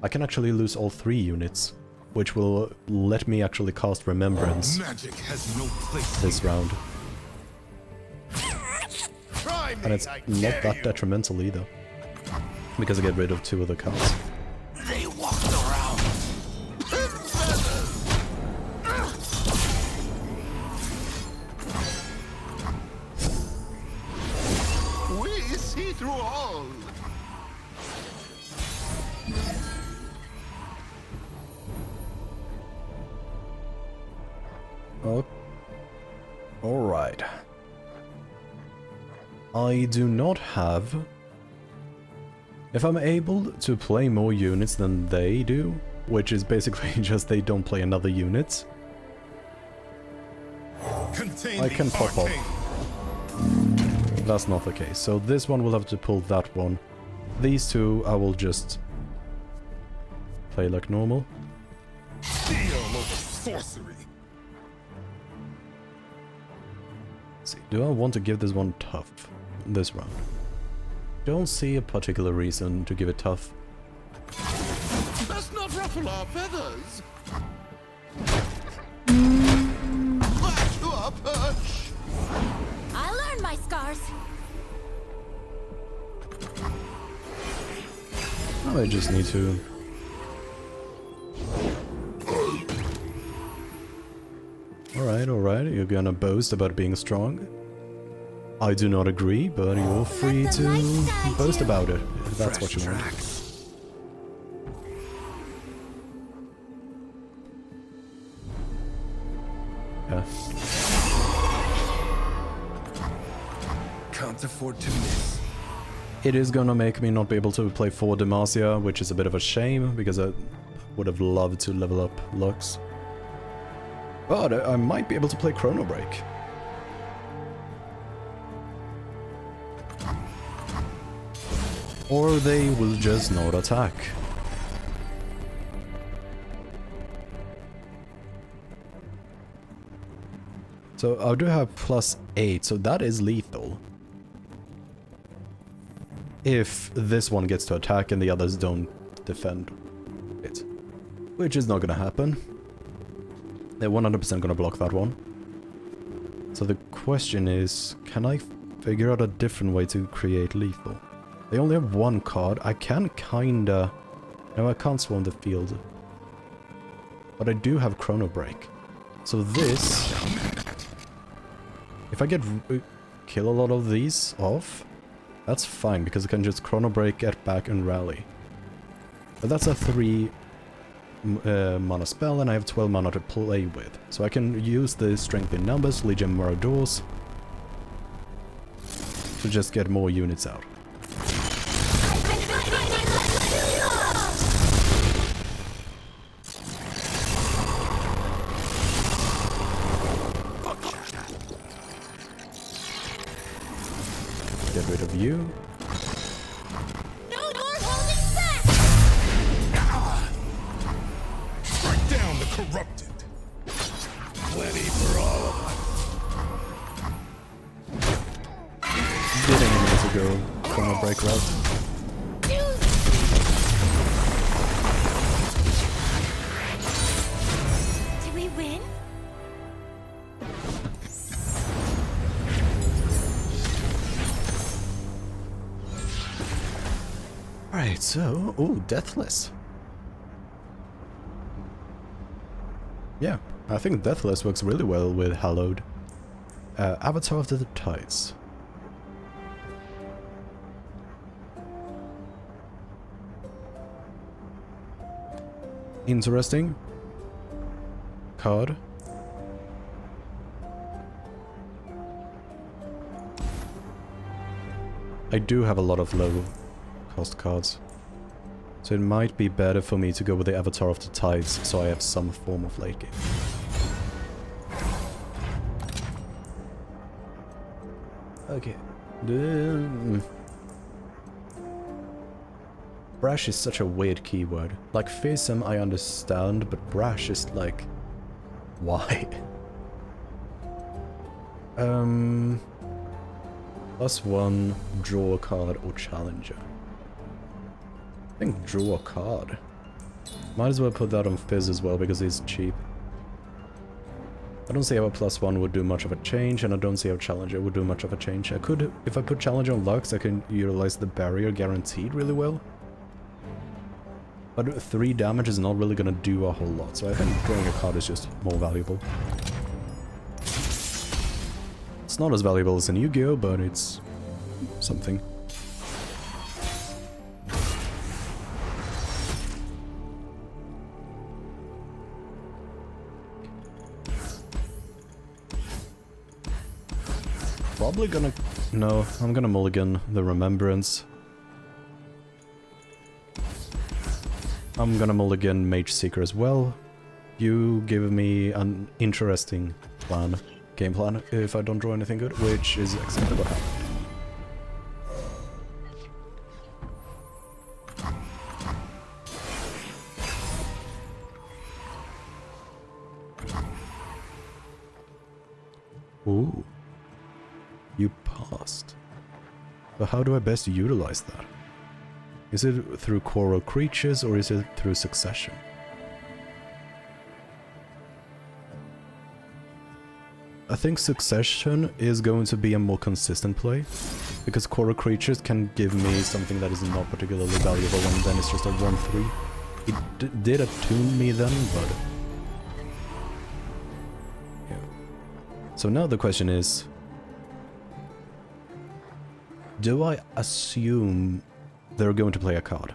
I can actually lose all 3 units, which will let me actually cast Remembrance Magic has no place this round. Try me, And it's I not dare that you. detrimental either, because I get rid of 2 of the cards. They walked around. We see through all. Oh. Alright. I do not have... If I'm able to play more units than they do, which is basically just they don't play another unit, Contain I the can pop off. arcane. That's not the case. So this one will have to pull that one. These 2 I will just play like normal. Deal over sorcery. Let's see, do I want to give this one tough this round? Don't see a particular reason to give it tough. Let's not ruffle our feathers. Back to our perch. I learned my scars. I just need to... Alright, you're gonna boast about being strong. I do not agree, but you're free the light to guide boast you. about it, if that's what you want. Yeah. Can't afford to miss. It is gonna make me not be able to play 4 Demacia, which is a bit of a shame, because I would have loved to level up Lux. But I might be able to play Chrono Break. Or they will just not attack. So I do have +8, so that is lethal. If this one gets to attack and the others don't defend it. Which is not gonna happen. They're 100% gonna block that one. So the question is, can I figure out a different way to create lethal? They only have 1 card. I can kinda... No, I can't swarm the field. But I do have Chrono Break. So this... If I get... kill a lot of these off, that's fine, because I can just Chrono Break, get back, and rally. But that's a 3 mana spell, and I have 12 mana to play with. So I can use the Strength in Numbers, Legion Marauders, to just get more units out. Get rid of you. No more holding back! Strike down the corrupted. Plenty for all of us. Didn't need to go Chrono Break route. Did we win? Alright, so... Ooh, Deathless. Yeah, I think Deathless works really well with Hallowed. Avatar of the Tides. Interesting. Card. I do have a lot of low cost cards. So it might be better for me to go with the Avatar of the Tides, so I have some form of late game. Okay. Brash is such a weird keyword. Like, fearsome I understand, but brash is like... Why? +1, draw a card or challenger. I think draw a card. Might as well put that on Fizz as well because he's cheap. I don't see how a +1 would do much of a change, and I don't see how Challenger would do much of a change. I could, if I put Challenger on Lux, I can utilize the barrier guaranteed really well. But 3 damage is not really gonna do a whole lot, so I think drawing a card is just more valuable. It's not as valuable as in Yu-Gi-Oh, but it's something. Probably gonna... No, I'm gonna mulligan the Remembrance. I'm gonna mulligan Mage Seeker as well. You give me an interesting game plan, if I don't draw anything good, which is exactly what happened. Ooh. You passed. So how do I best utilize that? Is it through Coral Creatures or is it through Succession? I think Succession is going to be a more consistent play, because Coral Creatures can give me something that is not particularly valuable and then it's just a 1-3. It did attune me then, but... yeah. So now the question is... do I assume they're going to play a card?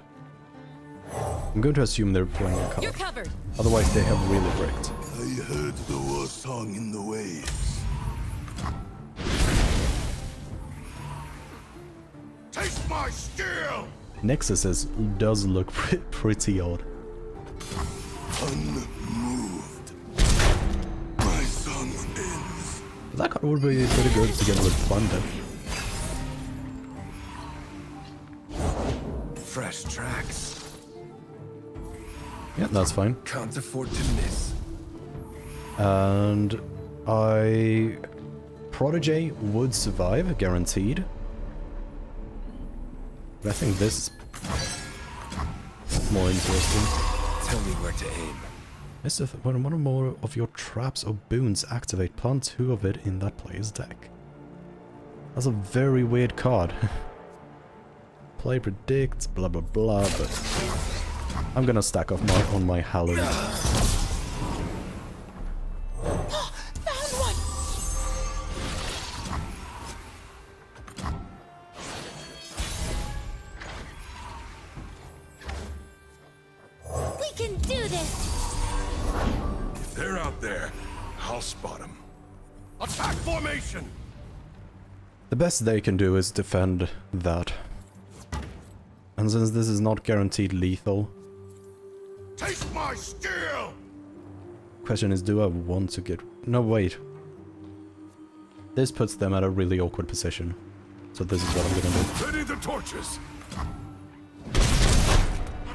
I'm going to assume they're playing a card. You're covered. Otherwise they have really bricked. I heard the war song in the waves. Taste my steel! Nexuses does look pretty odd. Unmoved. My song ends. That card would be pretty good together with Plunder. Fresh tracks. Yeah, that's fine. Can't afford to miss. And Protege would survive, guaranteed. But I think this is more interesting. Tell me where to aim. When one or more of your traps or boons activate, plant 2 of it in that player's deck. That's a very weird card. Play predicts, blah blah blah, but I'm gonna stack off on my Hallowed. We can do this! They're out there. I'll spot them. Attack formation! The best they can do is defend that. And since this is not guaranteed lethal, Taste my steel! question is, do I want to get... no, wait. This puts them at a really awkward position. So this is what I'm gonna do. Ready the torches.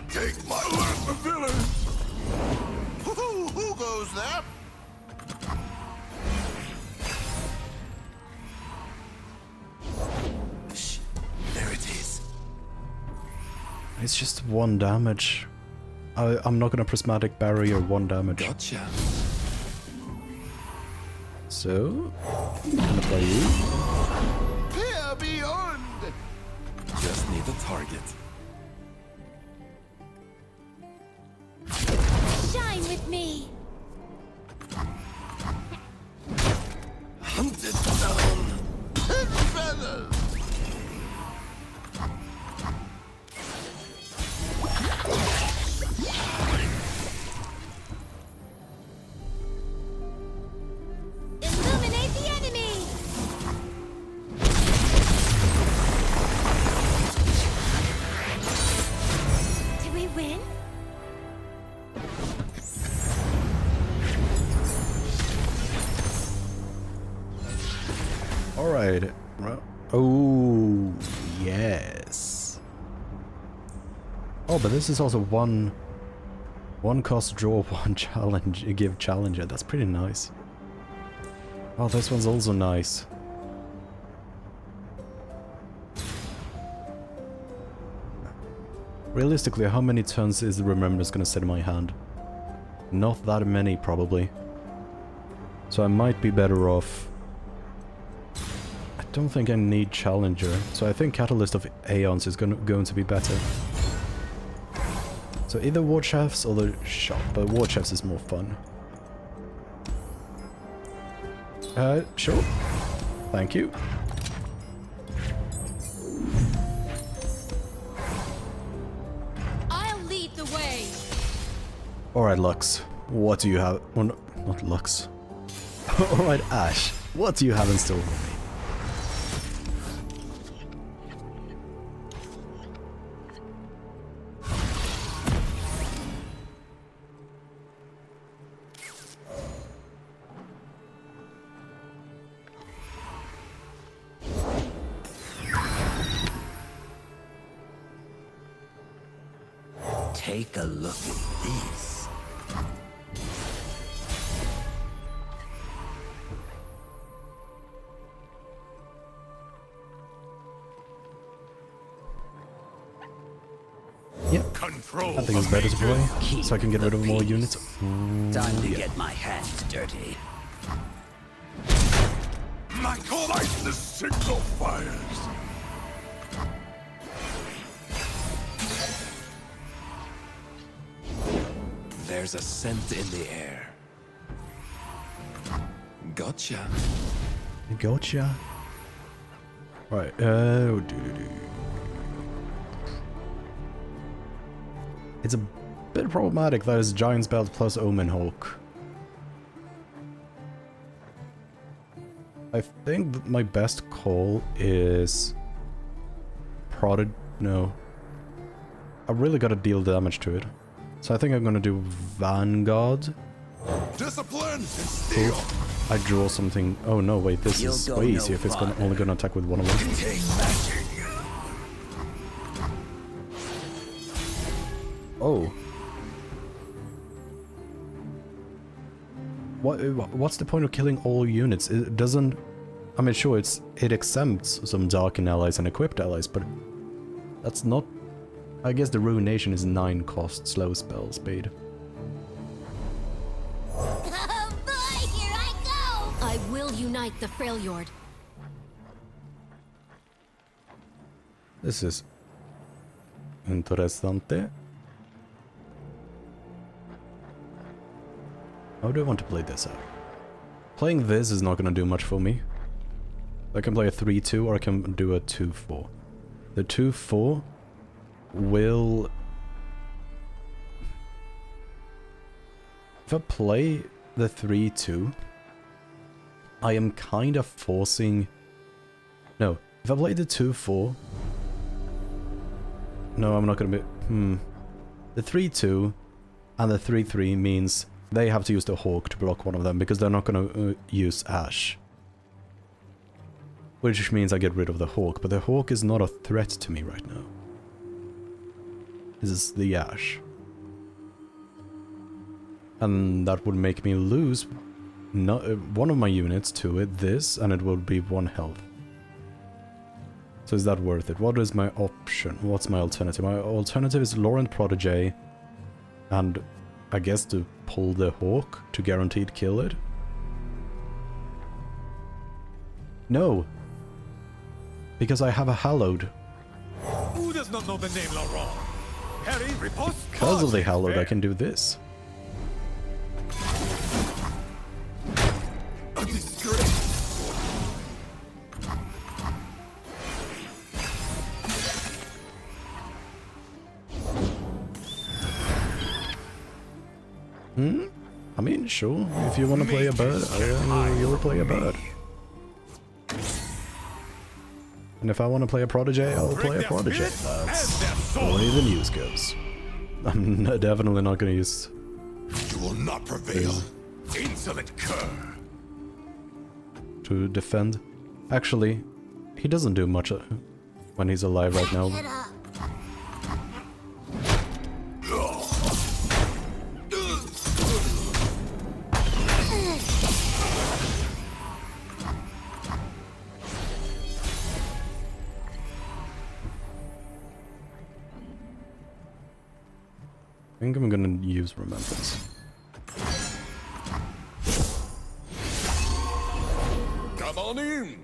Take my last the villain. Who goes there? Shh. There it is. It's just 1 damage. I'm not gonna Prismatic Barrier 1 damage. Gotcha. So, I'm gonna play you. Peer beyond! Just need a target. Shine with me! Hunted down. Feathers! Illuminate the enemy! Did we win? Alright. Oh, yes. Oh, but this is also one cost draw, 1 challenge, give challenger. That's pretty nice. Oh, this one's also nice. Realistically, how many turns is the Remembrance gonna sit in my hand? Not that many, probably. So I might be better off... I don't think I need Challenger, so I think Catalyst of Aeons is going to be better. So either War Chefs or the shop, but War Chefs is more fun. Sure. Thank you. I'll lead the way. Alright, Lux. What do you have? Oh, no, not Lux. Alright, Ash. What do you have in store for me? Take a look at this. Yep. Control. I think it's better to play, so I can get rid of more units. Time to get my hands dirty. Michael, light the signal fires. There's a scent in the air. Gotcha. Gotcha. Right, It's a bit problematic that it's Giant's Belt plus Omen Hawk. I think that my best call is... No. I really gotta deal damage to it. So I think I'm gonna do Vanguard. Discipline and Cool. steel. I draw something... Oh no, wait, this You'll is go way no easier if it's farther. only gonna attack with one of them. Contain magic. Oh. What's the point of killing all units? It doesn't... I mean, sure, it exempts some Darken allies and equipped allies, but that's not... I guess the Ruination is 9 cost slow spell speed. Oh boy, here I go! I will unite the Freljord. This is... Interessante. How do I want to play this out? Playing this is not going to do much for me. I can play a 3-2 or I can do a 2-4. The 2-4 will... If I play the 3-2, I am kind of forcing... No, if I play the 2-4... No, I'm not going to be... The 3-2 and the 3-3 means they have to use the Hawk to block one of them because they're not going to use Ash. Which means I get rid of the Hawk, but the Hawk is not a threat to me right now. This is the Ash. And that would make me lose one of my units to it, this, and it will be 1 health. So is that worth it? What is my option? What's my alternative? My alternative is Laurent Protégé, and I guess to pull the Hawk to guaranteed kill it? No! Because I have a Hallowed. Who does not know the name Laurent? Harry, riposte. Because of the Hallowed, I can do this. A disgrace. I mean, sure, if you want to play a bird, you'll play a bird. And if I want to play a Protégé, I'll play a Protégé. That's the way the news goes. I'm definitely not going to use... You will not prevail. Insolent cur. To defend. Actually, he doesn't do much when he's alive right now. Get up. I think I'm gonna use Remembrance. Come on in.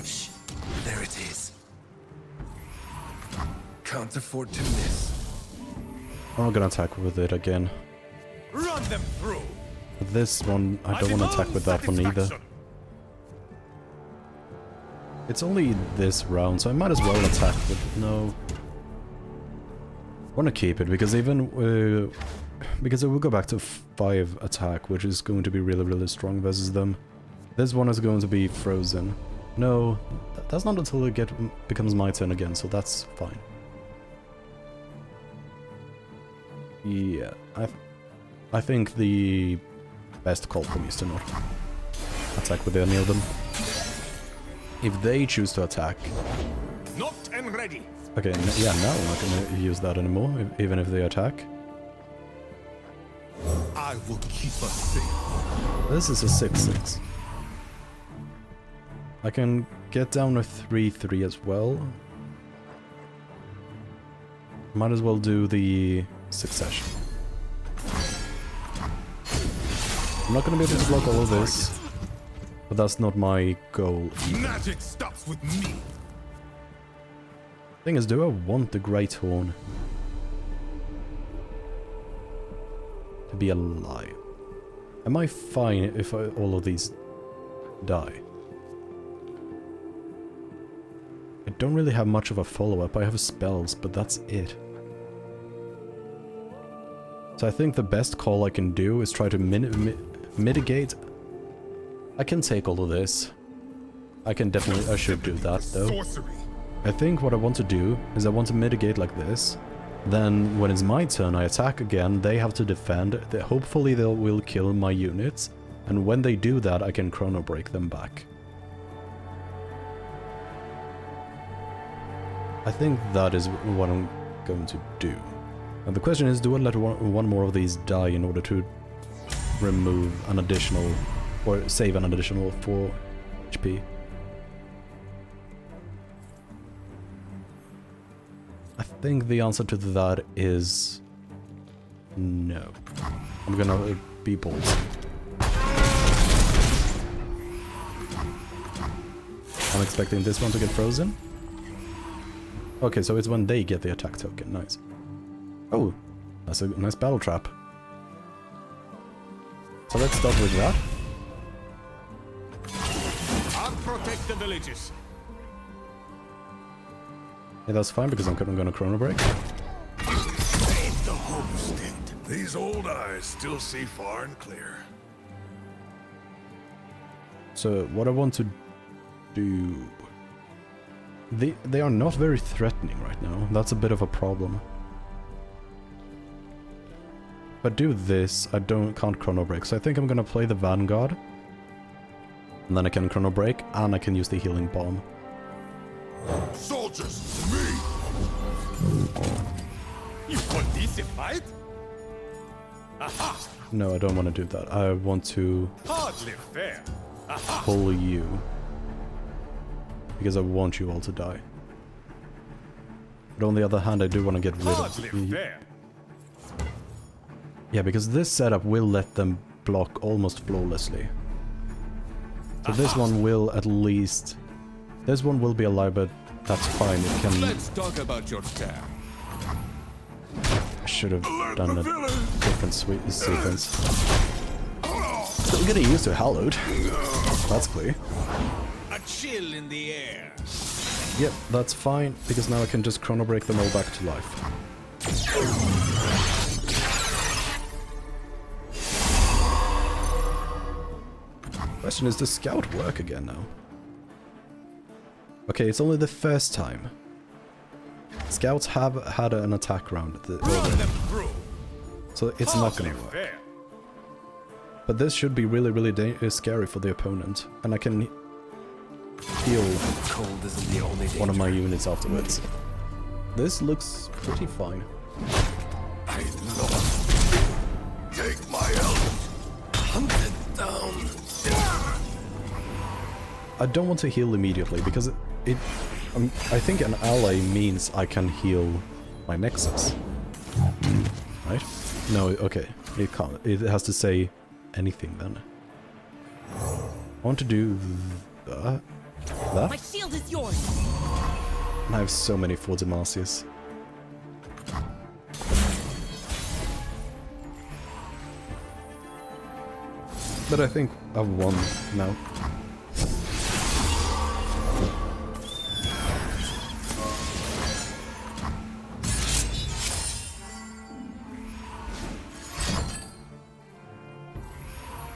Shh. There it is. Can't afford to miss. I'm not gonna attack with it again. Run them through. This one, I don't want to attack with that one either. It's only this round, so I might as well attack with... No. I want to keep it, because even... because it will go back to 5 attack, which is going to be really, really strong versus them. This one is going to be frozen. No, that's not until it becomes my turn again, so that's fine. Yeah, I think the best call for me is to not attack with any of them. If they choose to attack... Not and ready. Okay, yeah, now I'm not gonna use that anymore, even if they attack. I will keep us safe. This is a 6-6. I can get down with 3-3 as well. Might as well do the succession. I'm not gonna be able to block all of this, but that's not my goal either. Magic stops with me. Thing is, do I want the Great Horn to be alive? Am I fine if all of these die? I don't really have much of a follow-up. I have spells, but that's it. So I think the best call I can do is try to mitigate. I can take all of this. I can definitely... I should do that, though. Sorcery. I think what I want to do is I want to mitigate like this. Then, when it's my turn, I attack again. They have to defend. Hopefully they will kill my units. And when they do that, I can chrono break them back. I think that is what I'm going to do. And the question is, do I let one more of these die in order to remove an additional, or save an additional 4 HP? I think the answer to that is no. I'm gonna be bold. I'm expecting this one to get frozen. Okay, so it's when they get the attack token. Nice. Oh, that's a nice battle trap. So let's start with that. I'll protect the villages. Yeah, that's fine because I'm gonna chrono break. Save the homestead. These old eyes still see far and clear. So what I want to do... They are not very threatening right now. That's a bit of a problem. If I do this, I can't chrono break. So I think I'm gonna play the Vanguard. And then I can chrono break, and I can use the healing bomb. Soldiers, me! You want this a fight? Aha! No, I don't want to do that. I want to Hardly fair. Aha! pull you. Because I want you all to die. But on the other hand, I do want to get rid Hardly of you. fair. Yeah, because this setup will let them block almost flawlessly. So this one will at least... This one will be alive, but that's fine. It can... Let's talk about your town. I should have done a different sequence. Still getting used to Hallowed. That's clear. A chill in the air. Yep, that's fine, because now I can just chrono break them all back to life. Question is, does Scout work again now? Okay, it's only the first time. Scouts have had an attack round already, so it's not gonna work. Fair. But this should be really, really scary for the opponent, and I can heal Cold isn't the only danger. one of my units afterwards. This looks pretty fine. I love. Take my help. Hunt it down. I don't want to heal immediately because I think an ally means I can heal my Nexus. Right? No, okay. It can't. It has to say anything then. I want to do that. My shield is yours. I have so many for Demacius. But I think I've won now.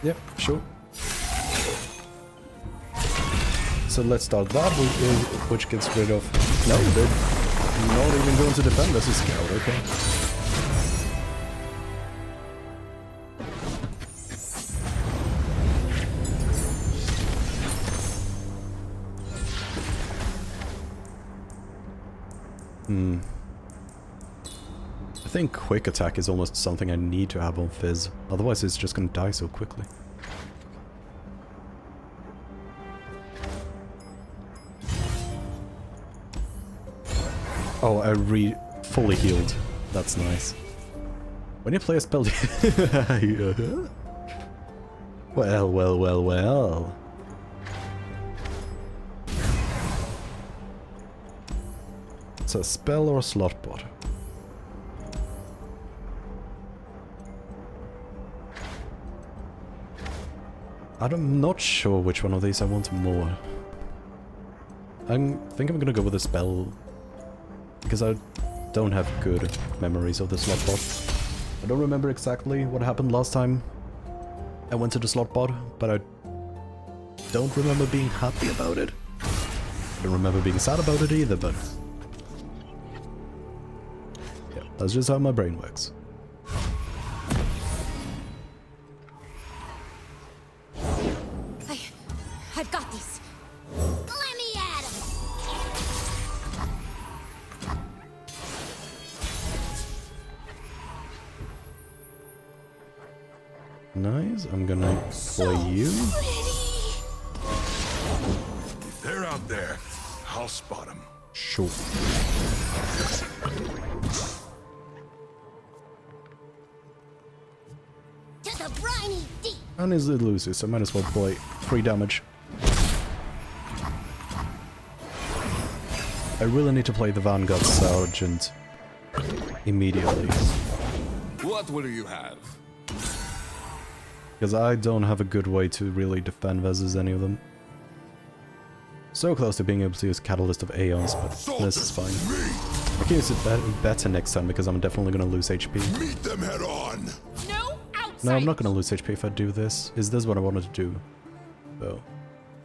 Yep, sure. So let's start that, which gets rid of... No, they're not even going to defend as a scout, okay. I think quick attack is almost something I need to have on Fizz, otherwise it's just gonna die so quickly. Oh, I fully healed. That's nice. When you play a spell... Well, well, well, well. It's a spell or a slot bot? I'm not sure which one of these I want more. I think I'm gonna go with a spell because I don't have good memories of the slot bot. I don't remember exactly what happened last time I went to the slot bot, but I don't remember being happy about it. I don't remember being sad about it either, but yeah, that's just how my brain works. I've got this. Let me at him. Nice, I'm gonna play you. If they're out there, I'll spot them. Sure. To the briny deep. And he's Lucius, so I might as well play 3 damage. I really need to play the Vanguard Sergeant immediately. What will you have? Because I don't have a good way to really defend versus any of them. So close to being able to use Catalyst of Aeons, but this is fine. I can use it better next time because I'm definitely gonna lose HP. Meet them head on. No outside. No, I'm not gonna lose HP if I do this. Is this what I wanted to do? Though.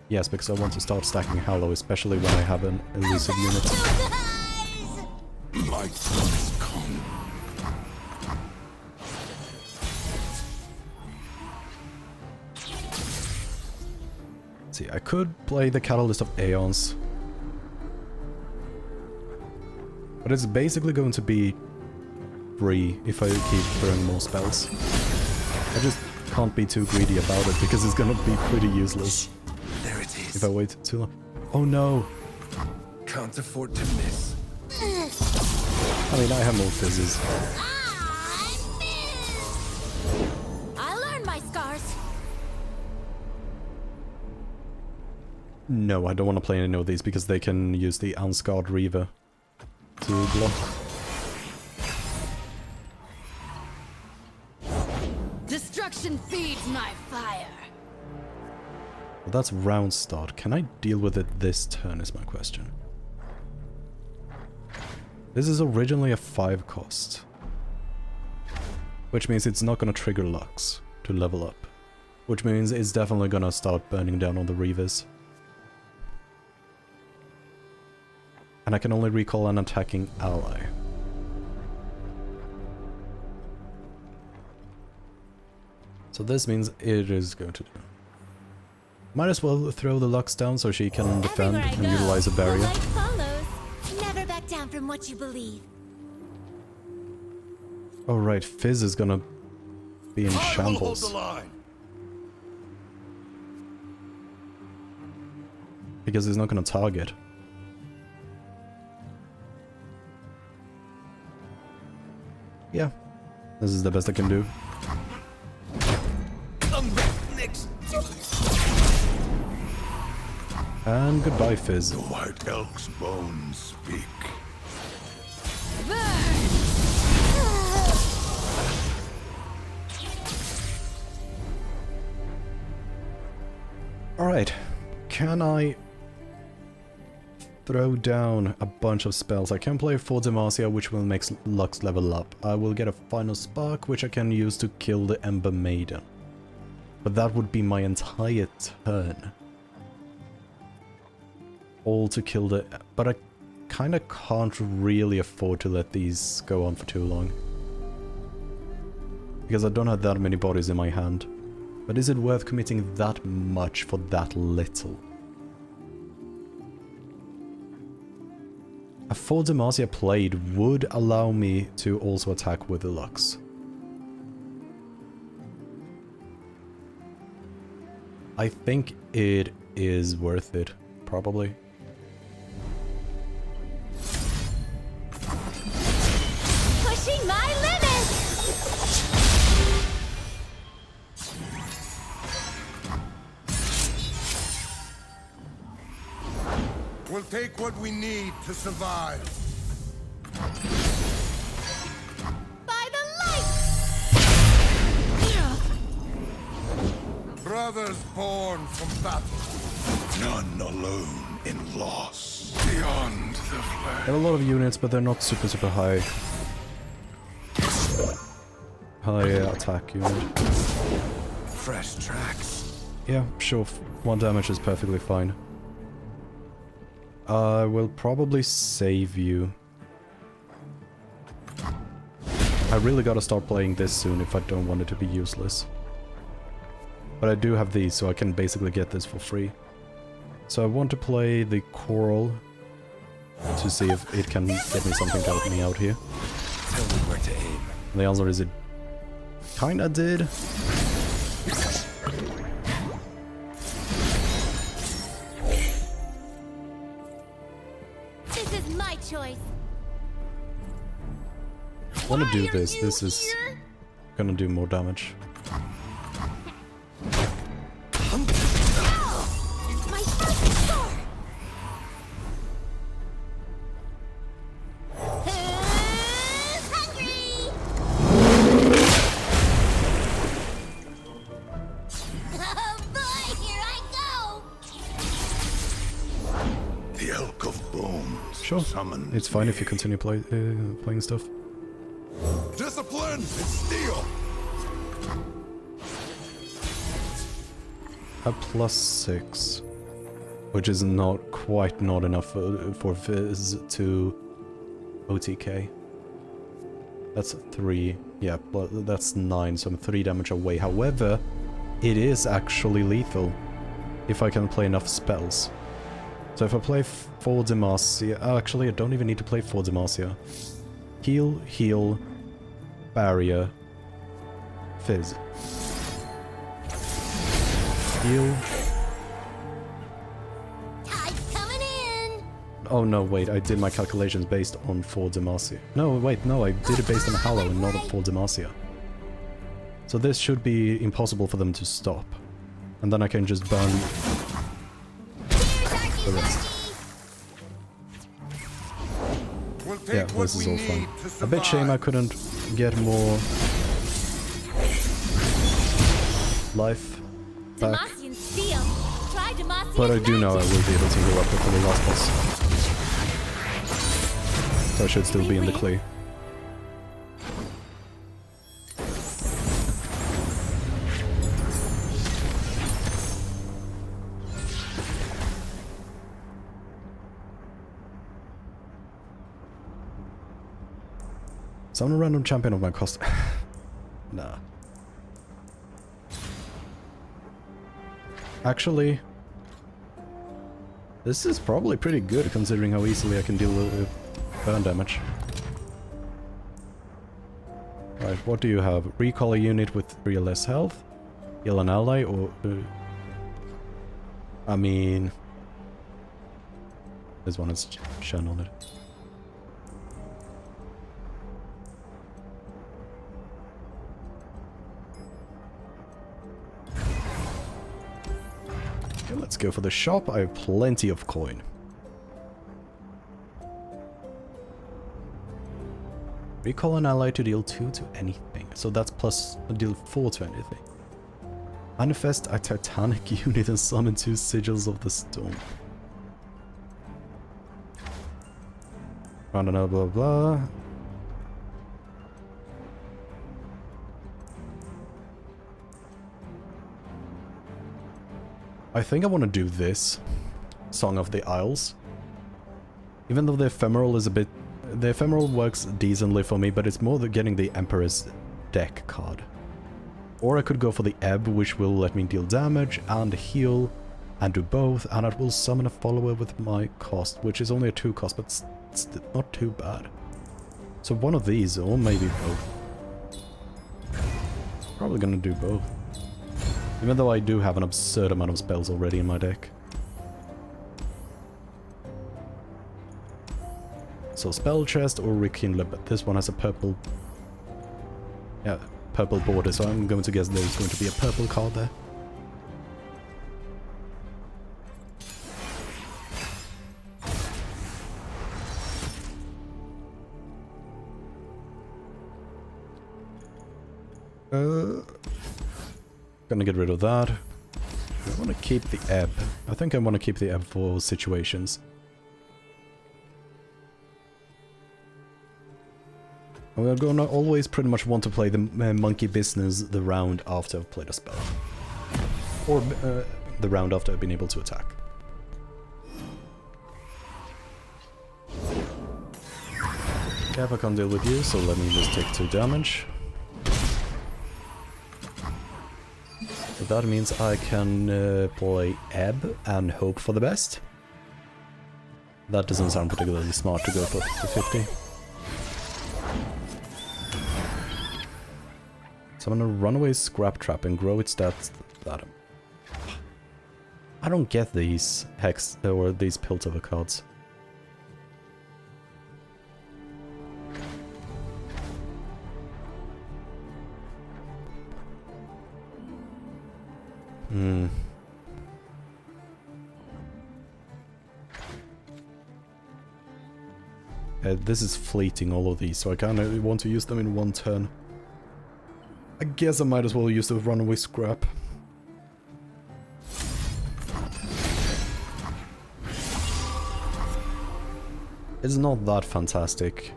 Yes, because I want to start stacking Hallow, especially when I have an elusive unit. My time has come. See, I could play the Catalyst of Aeons. But it's basically going to be free if I keep throwing more spells. I just can't be too greedy about it because it's gonna be pretty useless. There it is. If I wait too long. Oh no! Can't afford to miss. I mean, I have more fizzes. I learned my scars. No, I don't want to play any of these because they can use the Unscarred Reaver to block. Destruction feeds my fire. Well, that's round start. Can I deal with it this turn is my question. This is originally a 5 cost. Which means it's not going to trigger Lux to level up. Which means it's definitely going to start burning down on the Reavers. And I can only recall an attacking ally. So this means it is going to do. Might as well throw the Lux down so she can defend and utilize a barrier. The light follows. Never back down from what you believe. Oh right, Fizz is gonna be in I will hold shambles. the line. because he's not gonna target. Yeah, this is the best I can do. And goodbye, Fizz. The White Elk's bones speak. Alright, can I throw down a bunch of spells? I can play for Demacia, which will make Lux level up. I will get a Final Spark, which I can use to kill the Ember Maiden. But that would be my entire turn. All to kill the... But I kinda can't really afford to let these go on for too long. Because I don't have that many bodies in my hand. But is it worth committing that much for that little? A full Demacia played would allow me to also attack with the Lux. I think it is worth it, probably. Pushing my limits! We'll take what we need to survive. By the light! Brothers born from battle. None alone in loss. Beyond the flesh. There are a lot of units, but they're not super high. High attack unit. Fresh tracks. Yeah, sure. 1 damage is perfectly fine. I will probably save you. I really gotta start playing this soon if I don't want it to be useless. But I do have these, so I can basically get this for free. So I want to play the Coral to see if it can get me something to help me out here. Tell me where to aim. And the answer is it kinda did. This is my choice. I want to do this. This is gonna do more damage. My first sword! Who's hungry? Oh boy, here I go! The Elk of Bones. Sure, Summoned it's fine if you continue playing stuff. Discipline and steel. A +6, which is not quite not enough for Fizz to OTK. That's 3, yeah, but that's 9, so I'm 3 damage away. However, it is actually lethal if I can play enough spells. So if I play 4 Demacia, actually I don't even need to play 4 Demacia. Heal, heal, barrier, Fizz. Heal. Tide's coming in! Oh no, wait, I did my calculations based on 4 Demacia. No, wait, no, I did it based on Hallow and not on 4 Demacia. So this should be impossible for them to stop. And then I can just burn the rest. We'll take Yeah, what this is we all fun. need to A bit shame I survive. couldn't get more life back. Demacian steel. Try Demacian But I do know I will be able to go up before the last boss. So I should still be in the clear. Summon a random champion of my cost. Nah. Actually, this is probably pretty good considering how easily I can deal with burn damage. Right, what do you have? Recall a unit with 3 or less health? Heal an ally or... I mean... This one has Shen on it. Okay, let's go for the shop. I have plenty of coin. Recall an ally to deal 2 to anything. So that's plus deal 4 to anything. Manifest a Titanic unit and summon 2 Sigils of the Storm. Blah blah blah. I think I want to do this. Song of the Isles. Even though the ephemeral is a bit... The ephemeral works decently for me, but it's more than getting the Emperor's deck card. Or I could go for the Ebb, which will let me deal damage and heal and do both, and it will summon a follower with my cost, which is only a 2 cost, but it's not too bad. So one of these, or maybe both. Probably gonna do both. Even though I do have an absurd amount of spells already in my deck. So spell chest or rekindler, but this one has a purple... Yeah, purple border, so I'm going to guess there's going to be a purple card there. Gonna get rid of that. I want to keep the ebb. I think I want to keep the ebb for situations. We're gonna always pretty much want to play the monkey business the round after I've played a spell. Or the round after I've been able to attack. Okay, if I can't deal with you, so let me just take 2 damage. So that means I can play Ebb and hope for the best. That doesn't sound particularly smart to go for 50-50. So I'm gonna Runaway Scrap Trap and grow its stats that. I don't get these Hex or these Piltover cards. This is fleeting, all of these, so I kind of want to use them in one turn. I guess I might as well use the Runaway Scrap. It's not that fantastic.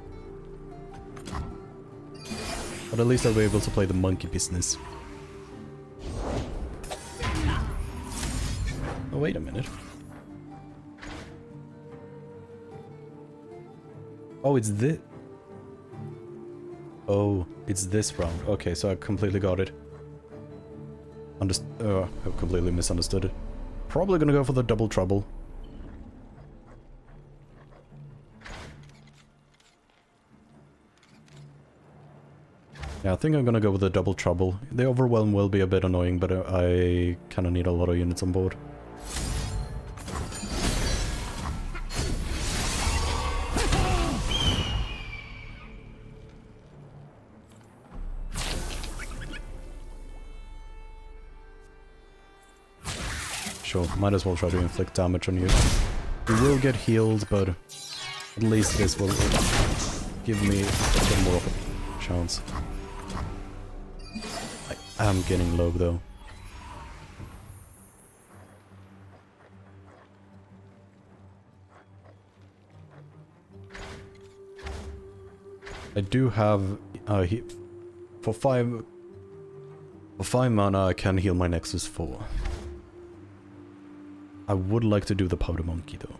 But at least I'll be able to play the monkey business. Oh, wait a minute. Oh, it's this. Oh, it's this round. Okay, so I completely got it. I've completely misunderstood it. Probably gonna go for the double trouble. Yeah, I think I'm gonna go with the double trouble. The overwhelm will be a bit annoying, but I kinda need a lot of units on board. Sure, might as well try to inflict damage on you. You will get healed, but at least this will give me a bit more of a chance. I am getting low though. I do have for 5 mana I can heal my Nexus 4. I would like to do the Powder Monkey though.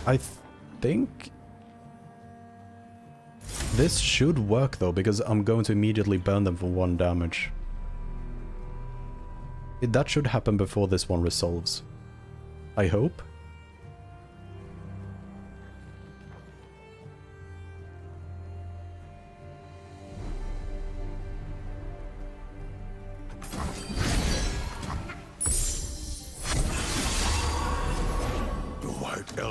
I think this should work though, because I'm going to immediately burn them for 1 damage. That should happen before this one resolves. I hope.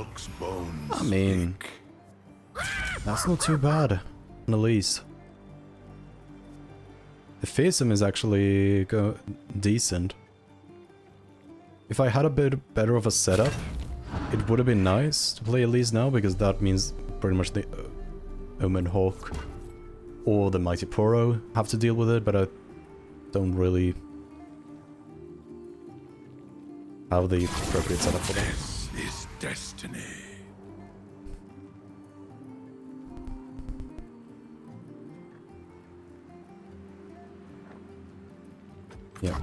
Elk's bones. I mean, that's not too bad, at least. The fearsome is actually decent. If I had a bit better of a setup, it would have been nice to play Elise now, because that means pretty much the Omen Hawk or the Mighty Poro have to deal with it, but I don't really have the appropriate setup for that. This is destiny. Yeah.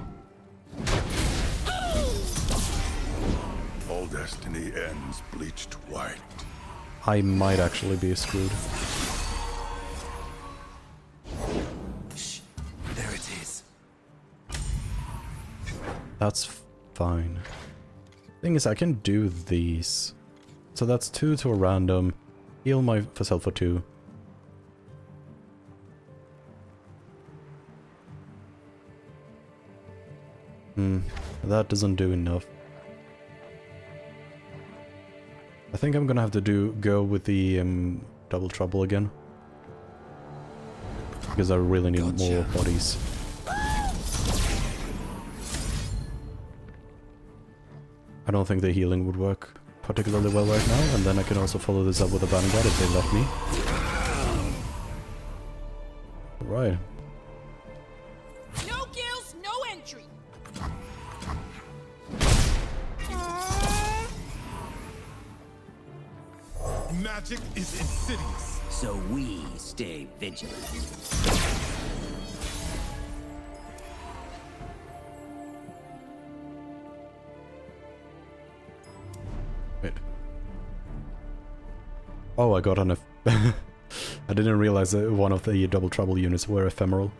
All destiny ends bleached white. I might actually be screwed. Shh. There it is. That's fine. Thing is, I can do these. So that's 2 to a random. Heal myself for 2. That doesn't do enough. I think I'm gonna have to go with the double trouble again. Because I really need more bodies. I don't think the healing would work particularly well right now, and then I can also follow this up with a Vanguard if they let me. Right. No kills, no entry. Magic is insidious. So we stay vigilant. Wait. Oh, I got an I didn't realize that one of the double trouble units were ephemeral.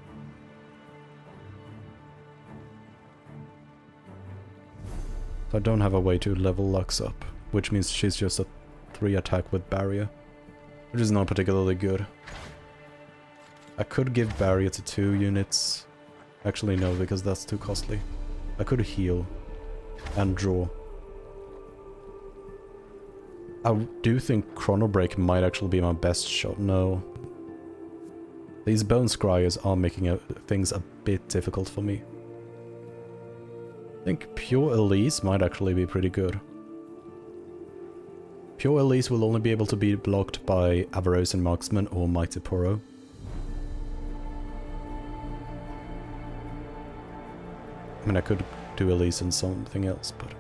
So I don't have a way to level Lux up, which means she's just a 3 attack with barrier, which is not particularly good. I could give barrier to 2 units. Actually no, because that's too costly. I could heal and draw. I do think Chrono Break might actually be my best shot. No. These Bone Scryers are making things a bit difficult for me. I think Pure Elise might actually be pretty good. Pure Elise will only be able to be blocked by Avarose and Marksman or Mighty Poro. I mean, I could do Elise and something else, but...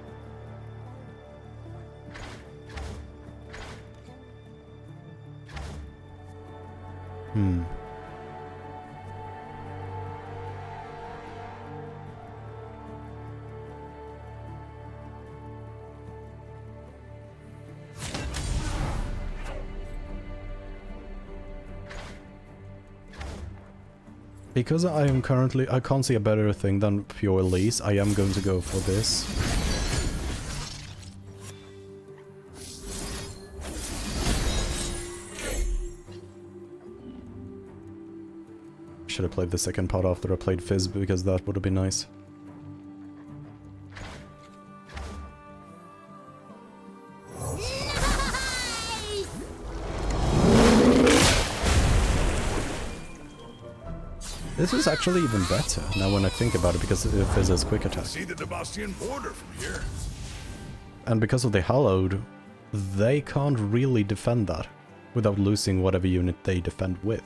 Because I am currently... I can't see a better thing than Pure Elise, I am going to go for this. Should have played the second part after I played Fizz, because that would have been nice. This is actually even better, now when I think about it, because Fizz has quick attack. See the Debastian border from here. And because of the Hallowed, they can't really defend that without losing whatever unit they defend with.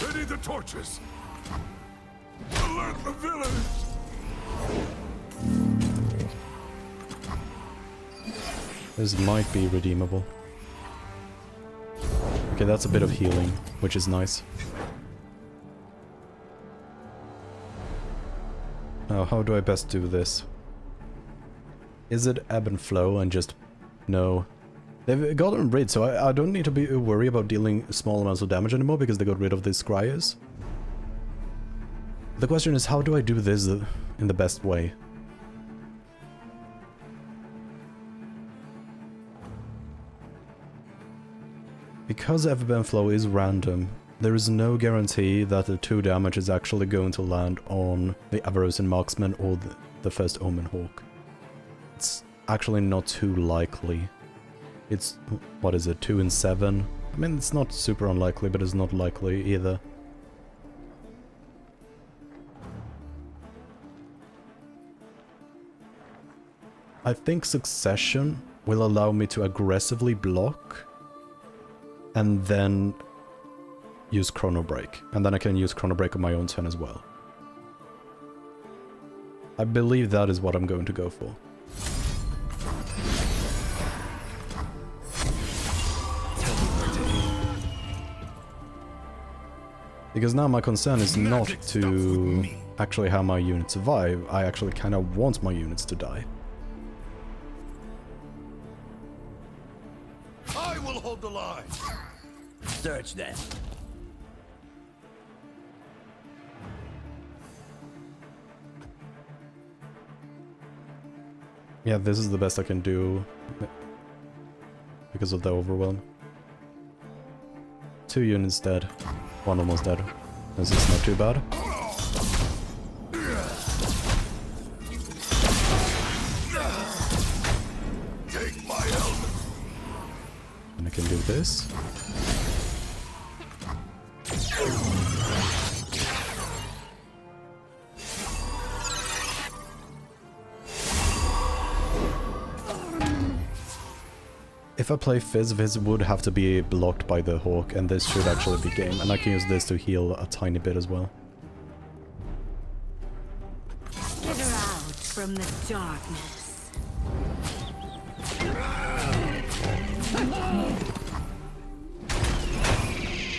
Ready the torches. Alert the village. This might be redeemable. Okay, that's a bit of healing, which is nice. Now, how do I best do this? Is it ebb and flow and just... No. They've gotten rid, so I don't need to be worried about dealing small amounts of damage anymore because they got rid of these scryers. The question is, how do I do this in the best way? Because ebb and flow is random, there is no guarantee that the 2 damage is actually going to land on the Avarosian Marksman or the first Omen Hawk. It's actually not too likely. It's, what is it, 2 and 7? I mean, it's not super unlikely, but it's not likely either. I think Succession will allow me to aggressively block and then use Chrono Break. And then I can use Chrono Break on my own turn as well. I believe that is what I'm going to go for. Because now my concern is not to actually have my units survive, I actually kind of want my units to die. I will hold the line. Search that. Yeah, this is the best I can do because of the overwhelm. 2 units dead. 1 almost dead. This is not too bad. Take my helmet. And I can do this. If I play Fizz, Fizz would have to be blocked by the Hawk, and this should actually be game. And I can use this to heal a tiny bit as well. Get her out from the darkness.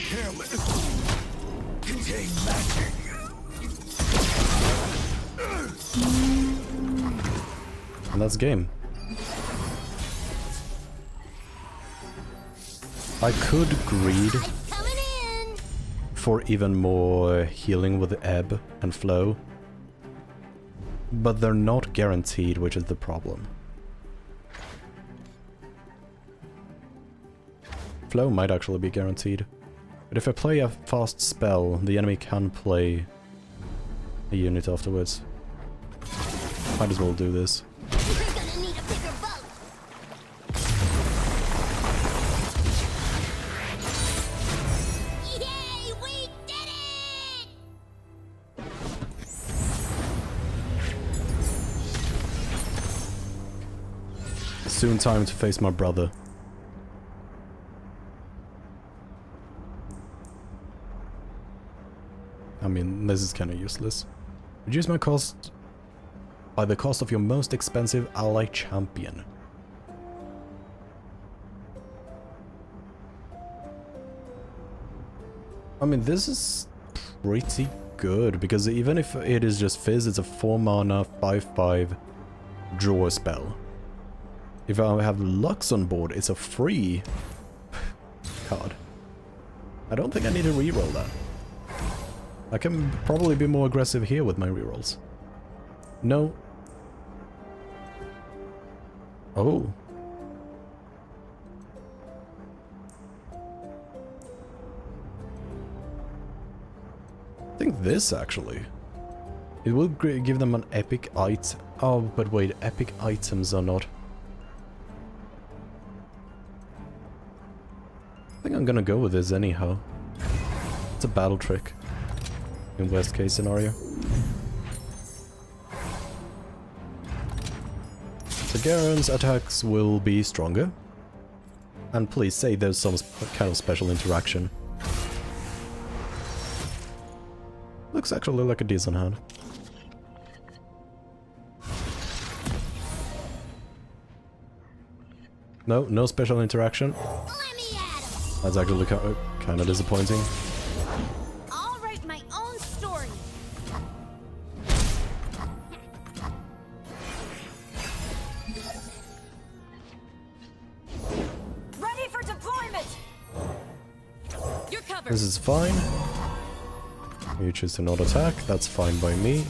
Careless. Contain magic. And that's game. I could greed for even more healing with ebb and flow, but they're not guaranteed, which is the problem. Flow might actually be guaranteed, but if I play a fast spell, the enemy can play a unit afterwards. Might as well do this. Soon time to face my brother. I mean, this is kind of useless. Reduce my cost by the cost of your most expensive ally champion. I mean, this is pretty good, because even if it is just Fizz, it's a 4 mana, 5/5 draw spell. If I have Lux on board, it's a free card. I don't think I need to reroll that. I can probably be more aggressive here with my rerolls. No. Oh. I think this, actually. It will give them an epic item. Oh, but wait, epic items are not... I think I'm gonna go with this anyhow. It's a battle trick. In worst case scenario. So Garen's attacks will be stronger. And please say there's some kind of special interaction. Looks actually like a decent hand. No, no special interaction. That's actually kind of disappointing. I'll write my own story. Ready for deployment! You're covered. This is fine. You choose to not attack, that's fine by me.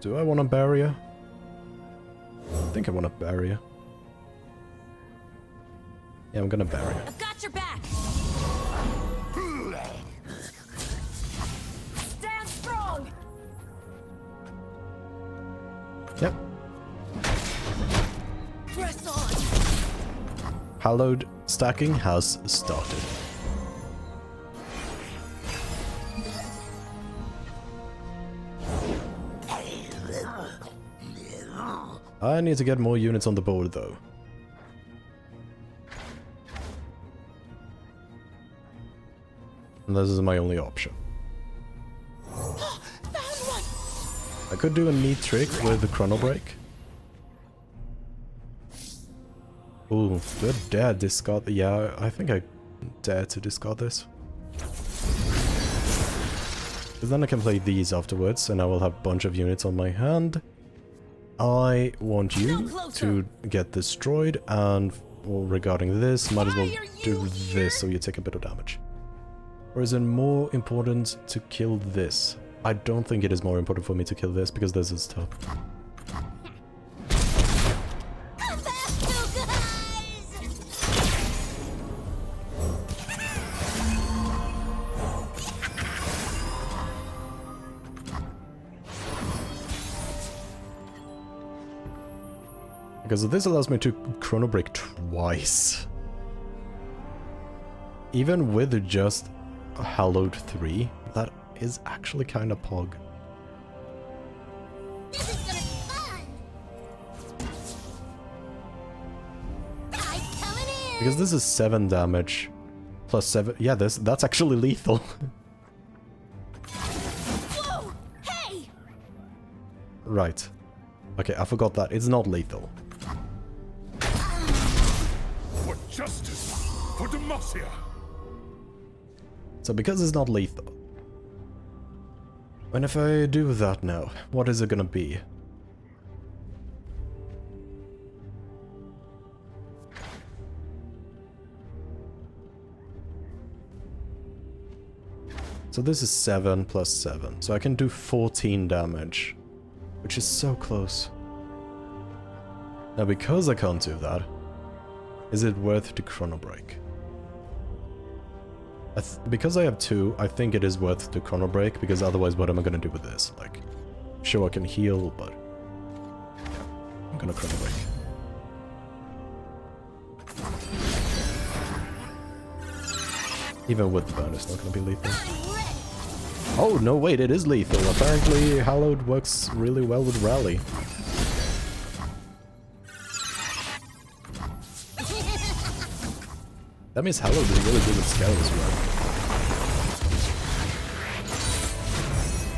Do I want a barrier? I think I want a barrier. Yeah, I'm gonna bury it. I've got your back. Stand strong. Yep. Press on. Hallowed stacking has started. I need to get more units on the board though. And this is my only option. I could do a neat trick with the chrono break. Ooh, do I dare discard? Yeah, I think I dare to discard this. Because then I can play these afterwards, and I will have a bunch of units on my hand. I want you to get destroyed, and well, regarding this, might as well do this so you take a bit of damage. Or is it more important to kill this? I don't think it is more important for me to kill this, because this is tough. Because this allows me to chrono break twice. Even with just Hallowed 3, that is actually kind of pog. This is gonna be fun. Tide's coming in. Because this is 7 damage plus 7. Yeah, that's actually lethal. Whoa! Hey! Right. Okay, I forgot that. It's not lethal. For justice, for Demacia. So because it's not lethal. And if I do that now, what is it gonna be? So this is 7 plus 7. So I can do 14 damage. Which is so close. Now because I can't do that, is it worth the chrono break? Because I have 2, I think it is worth the chrono break, because otherwise what am I gonna do with this? Like, sure I can heal, but yeah, I'm gonna chrono break. Even with the burn, it's not gonna be lethal. Oh no, wait, it is lethal. Apparently Hallowed works really well with Rally. That means Hallowed is really good with scouts, right?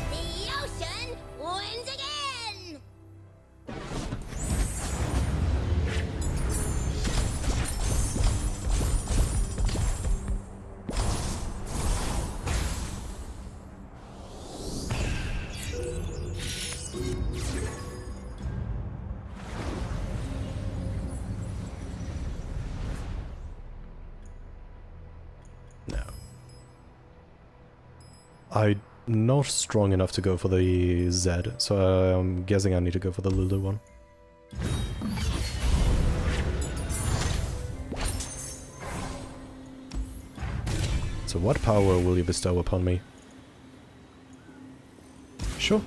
The ocean wins again. No. I'm not strong enough to go for the Z, so I'm guessing I need to go for the Lulu one. So what power will you bestow upon me? Sure.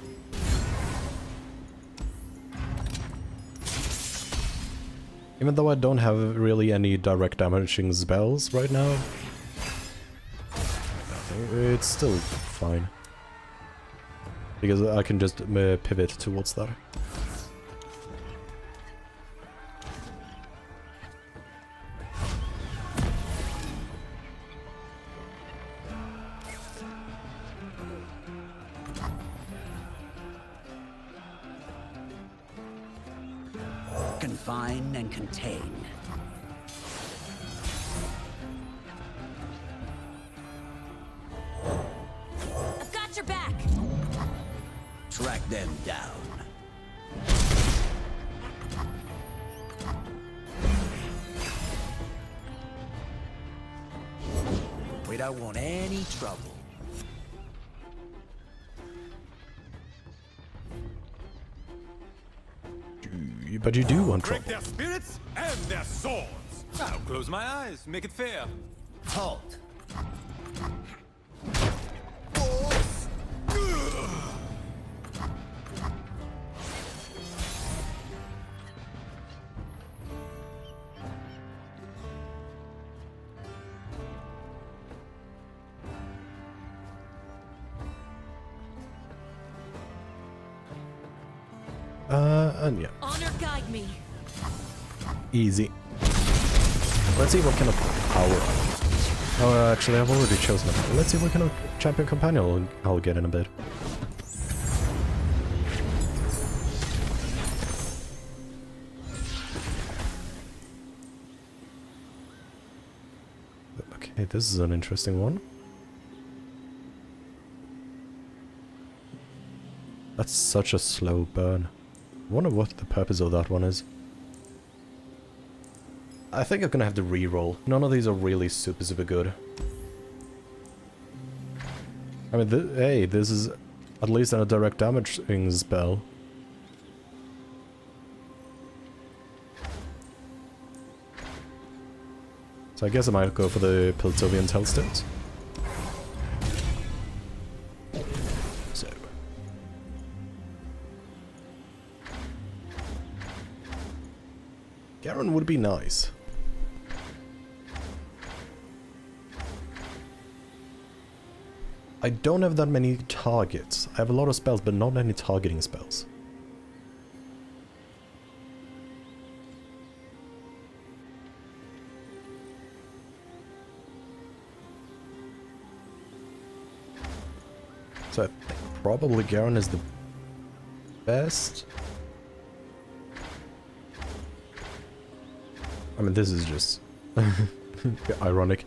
Even though I don't have really any direct damaging spells right now, it's still fine. Because I can just pivot towards that. Confine and contain. I've got your back. Track them down. We don't want any trouble. But you do want trouble. Break their spirits and their swords. I'll close my eyes, make it fair. Halt. And yeah, Honor guide me. easy. Let's see what kind of power. Oh, actually, I've already chosen it. Let's see what kind of champion companion I'll get in a bit. Okay, this is an interesting one. That's such a slow burn. I wonder what the purpose of that one is. I think I'm gonna have to re-roll. None of these are really super good. I mean, hey, this is at least a direct damaging spell. So I guess I might go for the Piltovian Hellstones. So. Garen would be nice. I don't have that many targets. I have a lot of spells, but not any targeting spells. So I think probably Garen is the best. I mean, this is just ironic.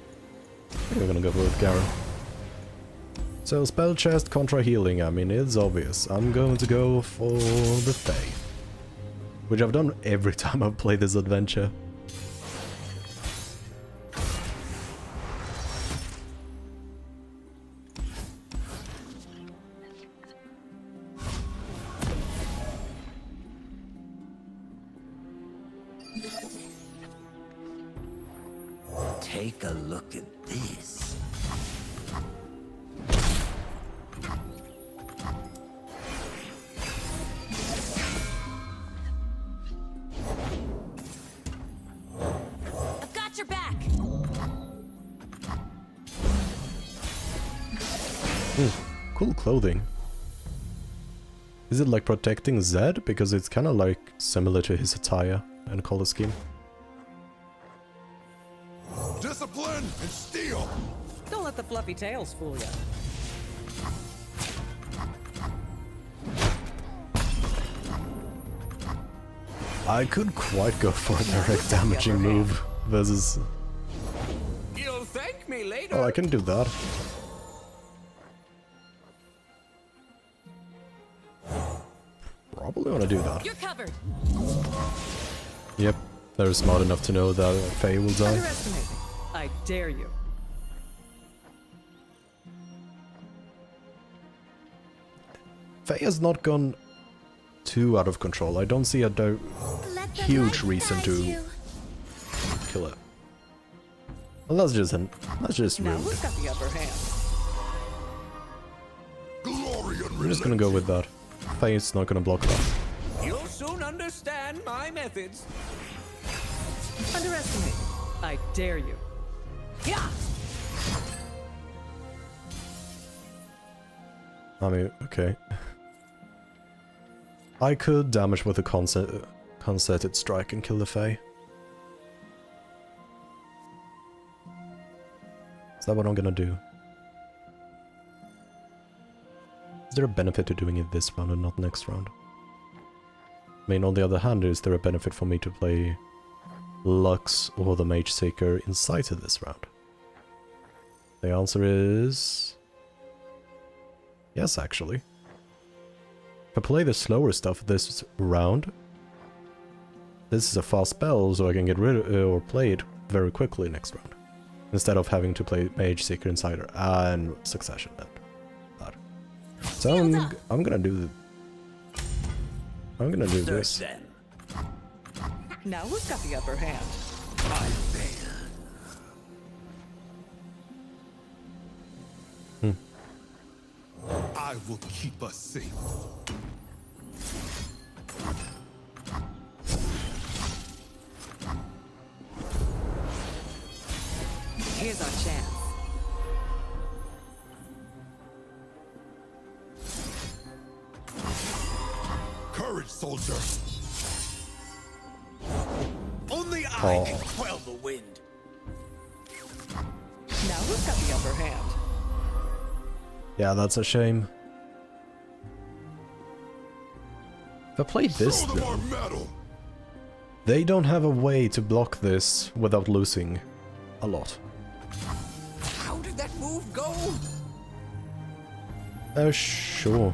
We're gonna go with Garen. So, spell chest contra healing, I mean, it's obvious. I'm going to go for the Fae. Which I've done every time I've played this adventure. Take a look at this. I've got your back. Cool clothing. Is it like protecting Zed? Because it's kind of like similar to his attire and color scheme. Discipline and steel. Don't let the fluffy tails fool you. I could quite go for a direct damaging move versus... You'll thank me later. Oh, I can do that. Probably want to do that. You're covered. Yep, they're smart enough to know that Faye will die. Underestimate me. I dare you. Faye has not gone too out of control. I don't see a huge reason to kill her. Well, that's just Now rude. who's got the upper hand? Glory and I'm just gonna go with that. Faye's not gonna block that. You'll soon understand my methods. Underestimate me. I dare you. Yeah. I mean, okay. I could damage with a concerted strike and kill the Fae. Is that what I'm gonna do? Is there a benefit to doing it this round and not next round? I mean, on the other hand, is there a benefit for me to play Lux or the Mage Seeker inside of this round? The answer is... yes, actually. If I play the slower stuff this round, this is a fast spell, so I can get rid of or play it very quickly next round. Instead of having to play Mage Seeker Insider and Succession and that. So I'm gonna do this. Then. Now who's got the upper hand? I I will keep us safe. Here's our chance. Courage, soldier. Only I can quell the wind. Now who's got the upper hand? Yeah, that's a shame. If I play this, Show them our though, metal. they don't have a way to block this without losing a lot. How did that move go? Sure.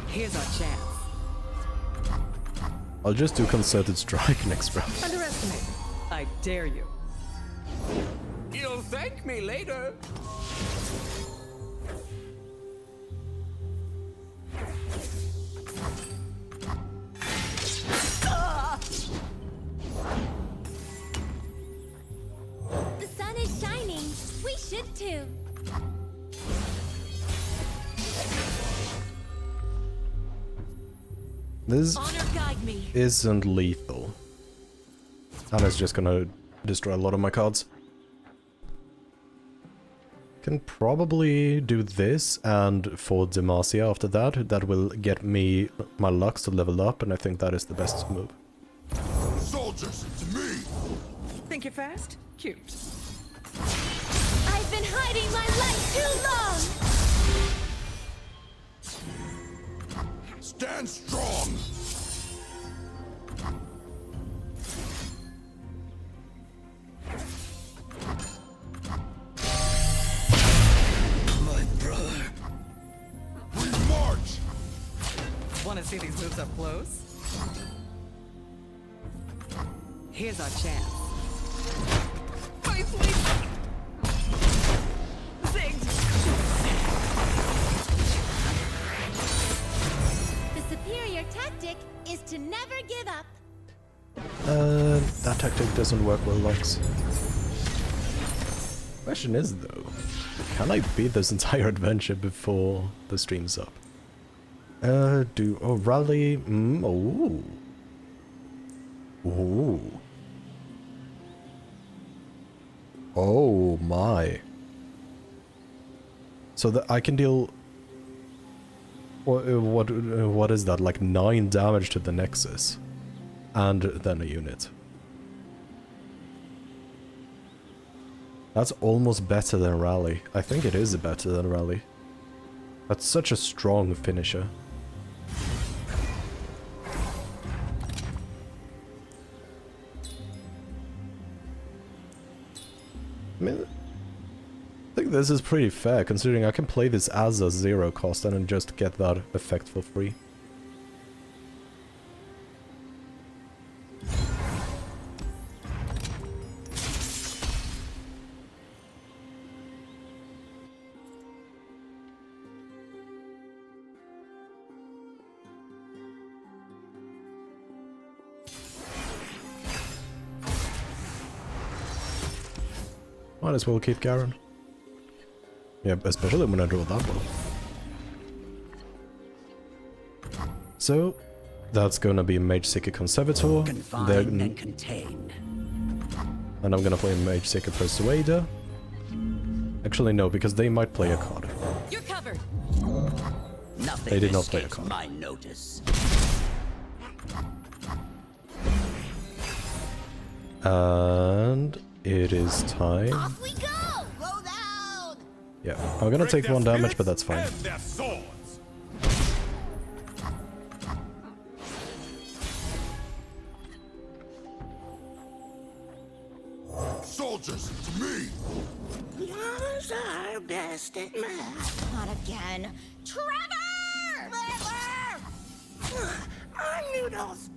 Here's our chance. I'll just do concerted strike next round. Underestimate. I dare you. You'll thank me later. The sun is shining. We should too. This Honor guide me. isn't lethal. And it's just gonna destroy a lot of my cards. Can probably do this, and for Demacia after that, that will get me my Lux to level up, and I think that is the best move. Soldiers, to me. Think you're fast? Cute. I've been hiding my light too long. Stand strong. My brother. We march. Want to see these moves up close? Here's our chance. My sleep! Zigged! The superior tactic is to never give up. That tactic doesn't work well, Lux. Question is, though, can I beat this entire adventure before the stream's up? Rally, ooh. Ooh. Oh my. So that I can deal... What is that, like 9 damage to the Nexus? And then a unit. That's almost better than Rally. I think it is better than Rally. That's such a strong finisher. I mean, I think this is pretty fair, considering I can play this as a 0 cost and then just get that effect for free. Might as well keep Garen. Yeah, especially when I draw that one. So, that's gonna be Mage Seeker Conservator. Confine and contain. And I'm gonna play Mage Seeker Persuader. Actually, no, because they might play a card. You're covered. Nothing They did not play a escapes card. my notice. And it is time. Off we go. Slow down. Yeah, I'm gonna take 1 damage, but that's fine. And their swords. Soldiers, to me. Yours are destined man. Not again. Trevor! I'm noodles.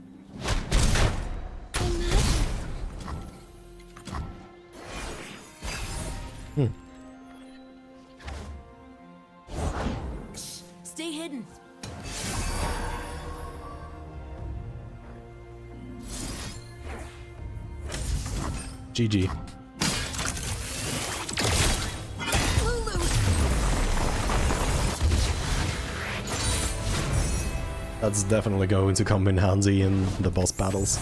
Stay hidden. GG. That's definitely going to come in handy in the boss battles.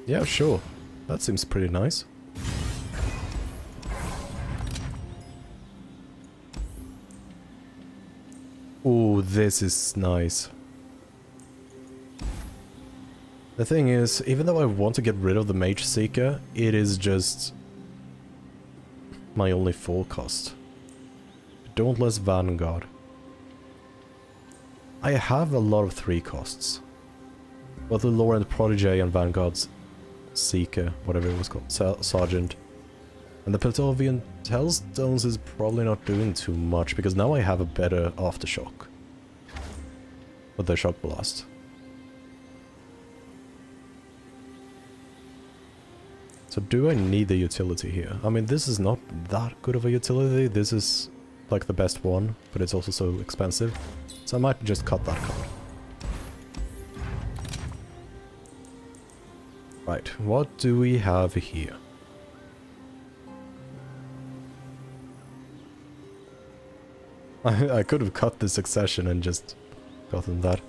Yeah, sure. That seems pretty nice. Ooh, this is nice. The thing is, even though I want to get rid of the Mage Seeker, it is just my only full cost. Dauntless Vanguard. I have a lot of 3 costs. Both the Lorent Protege and Vanguard's Seeker, whatever it was called, Sergeant. And the Peltovian Hellstones is probably not doing too much, because now I have a better Aftershock. With the Shock Blast. So do I need the utility here? I mean, this is not that good of a utility. This is like the best one, but it's also so expensive. So I might just cut that card. Right, what do we have here? I could have cut the succession and just gotten that.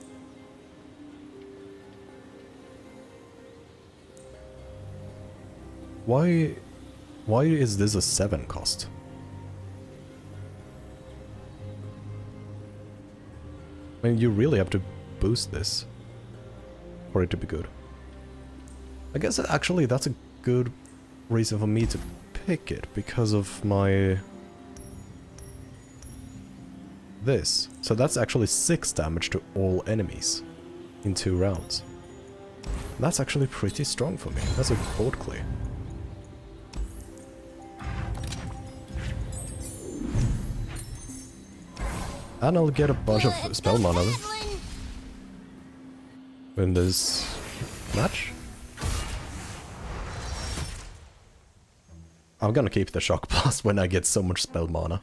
Why is this a 7 cost? I mean, you really have to boost this for it to be good. I guess actually that's a good reason for me to pick it, because of my... this. So that's actually 6 damage to all enemies in 2 rounds. That's actually pretty strong for me. That's a board clear. And I'll get a bunch of spell mana in this match. I'm gonna keep the Shock Blast when I get so much spell mana.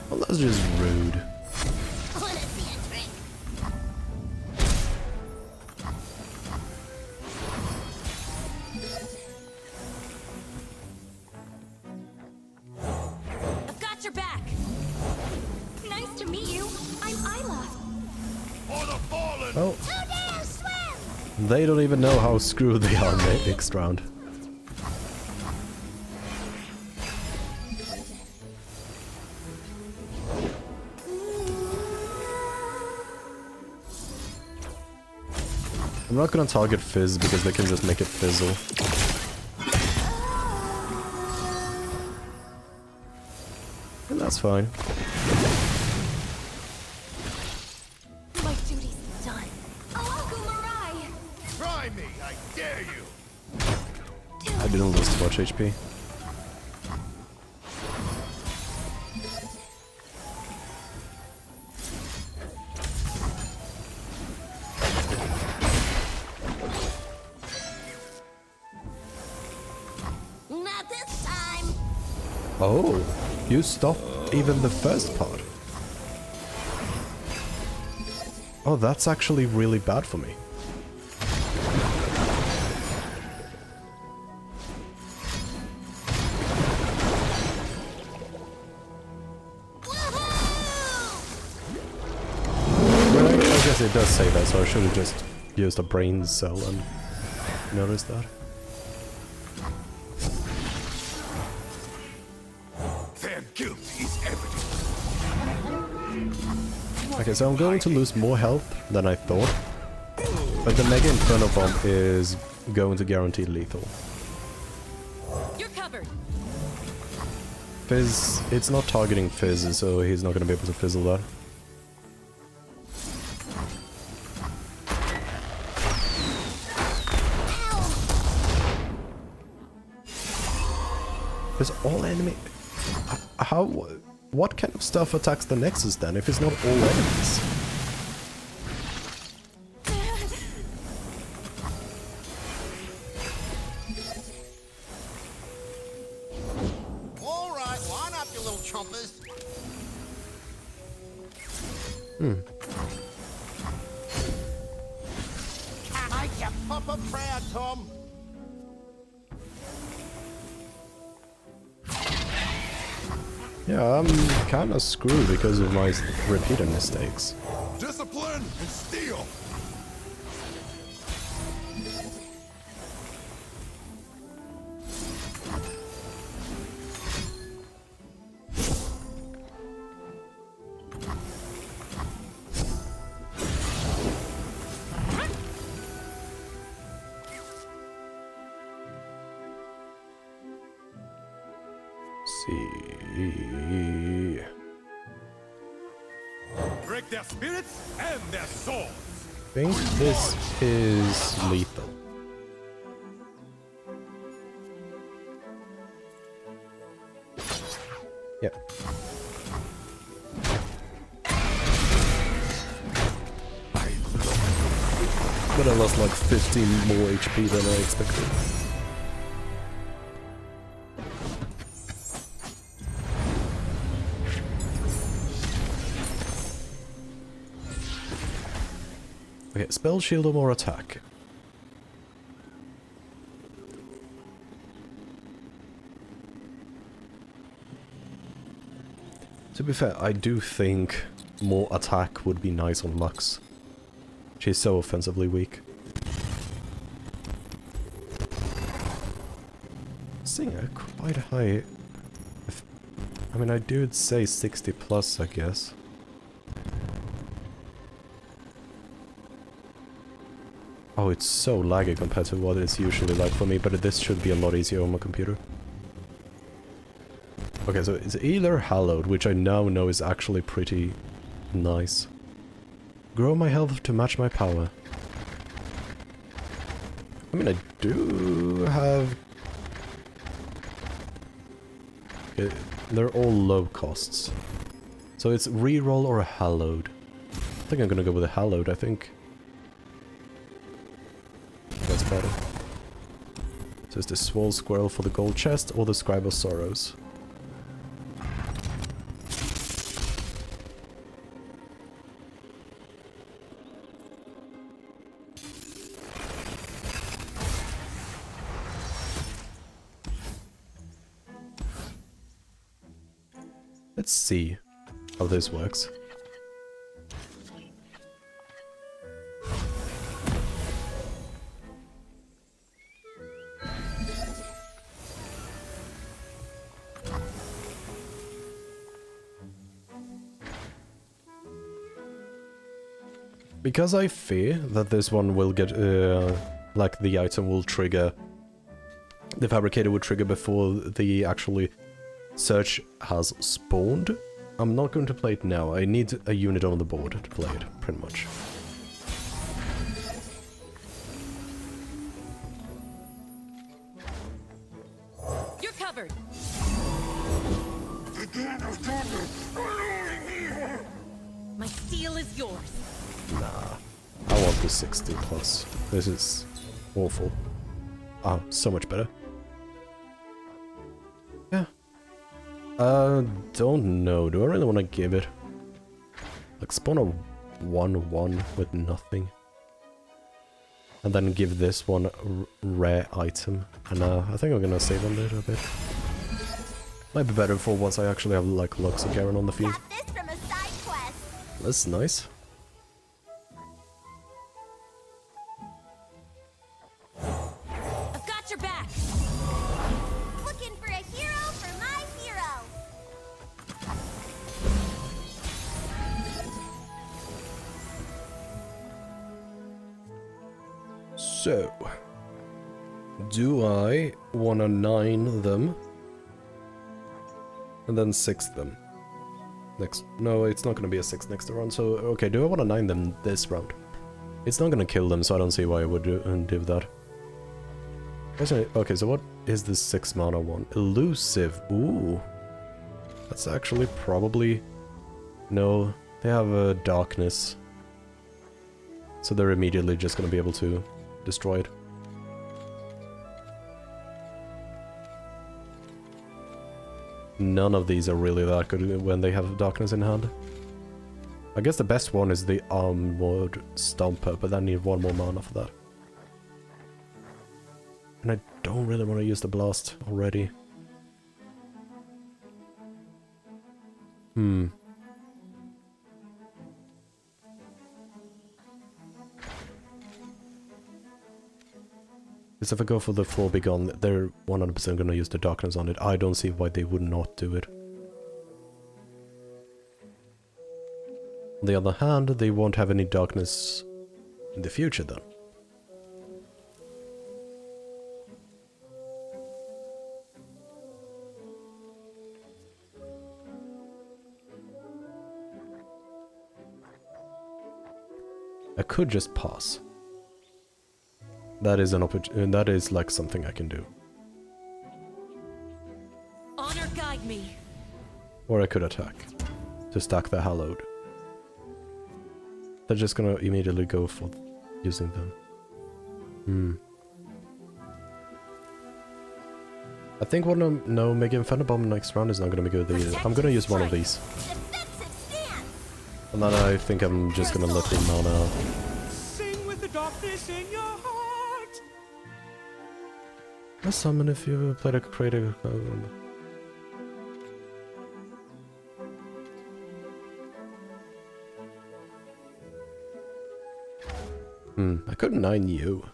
Well, that's just rude. I've got your back. Nice to meet you. I'm Isla. For the fallen! Oh, Oh, damn, swim! they don't even know how screwed they are next round. I'm not gonna target Fizz because they can just make it fizzle. And that's fine. My duty's done. Alaku Try me, I dare you! I didn't lose too much HP. Not this time. Oh, you stopped even the first part. Oh, that's actually really bad for me. Well, I guess it does say that, so I should have just used a brain cell and noticed that. Their guilt is evident. Okay, so I'm going to lose more health than I thought. But the Mega Inferno Bomb is going to guarantee lethal. You're covered. Fizz, it's not targeting Fizz, so he's not going to be able to fizzle that. Is all enemy... How... What kind of stuff attacks the Nexus then, if it's not all enemies? up a prayer, Tom. Yeah, I'm kinda screwed because of my repeated mistakes. Discipline and steel. See. Break their spirits and their souls. I think this is lethal. Yep. But I lost like 15 more HP than I expected. Okay, spell, shield, or more attack. To be fair, I do think more attack would be nice on Lux. She's so offensively weak. Seeing her quite high. I mean, I do say 60 plus, I guess. Oh, it's so laggy compared to what it's usually like for me, but this should be a lot easier on my computer. Okay, so it's either Hallowed, which I now know is actually pretty nice. Grow my health to match my power. I mean, I do have... Okay, they're all low costs. So it's reroll or a Hallowed. I think I'm gonna go with a Hallowed, I think. That's better. So it's the Swole Squirrel for the gold chest or the Scribe of Sorrows. Let's see how this works. Because I fear that this one will get, like the item will trigger, the Fabricator will trigger before the actually search has spawned, I'm not going to play it now. I need a unit on the board to play it, pretty much. You're covered. My steel is yours. Nah, I want the 60 plus. This is awful. Ah, so much better. Yeah. Don't know. Do I really want to give it? Like, spawn a 1-1 with nothing. And then give this one a rare item. And I think I'm gonna save on it a bit. Might be better for once I actually have, like, Lux and Garen on the field. Got this from a side quest. That's nice. I've got your back. Looking for a hero for my hero. So, do I wanna 9 them and then 6 them next? No, it's not gonna be a 6 next round. So, okay, do I wanna 9 them this round? It's not gonna kill them, so I don't see why I would do that. Okay, so what is the 6 mana one? Elusive. Ooh, that's actually probably no. They have a darkness, so they're immediately just gonna be able to destroy it. None of these are really that good when they have darkness in hand. I guess the best one is the Armored Stomper, but I need 1 more mana for that. And I don't really want to use the blast already. Because if I go for the full Be Gone, they're 100% gonna use the darkness on it. I don't see why they would not do it. On the other hand, they won't have any darkness in the future then. I could just pass. That is an opportunity. That is like something I can do. Honor guide me. Or I could attack to stack the Hallowed. They're just gonna immediately go for using them. I think no, Mega Inferno Bomb next round is not gonna be good either. I'm gonna use one of these. And then I think I'm just gonna let the mana. Sing with the darkness in your heart. A summon if you played a creative. I could 9 you.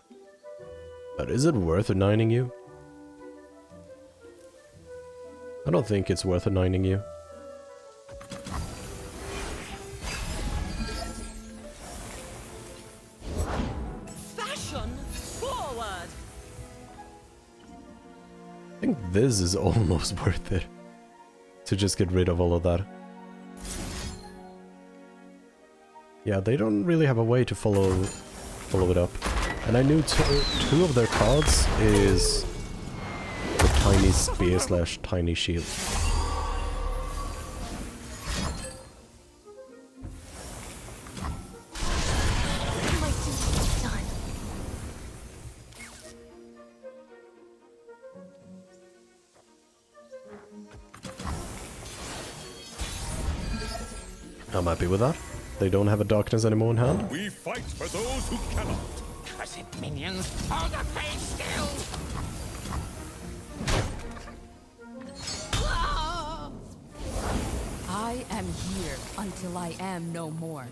But is it worth a 9ing you? I don't think it's worth a 9ing you. Fashion forward. I think this is almost worth it. To just get rid of all of that. Yeah, they don't really have a way to follow it up. And I knew two of their cards is the tiny spear / tiny shield. I'm happy with that. They don't have a darkness anymore in hand. We fight for those who cannot. Cursed minions, hold the page still! I am here until I am no more.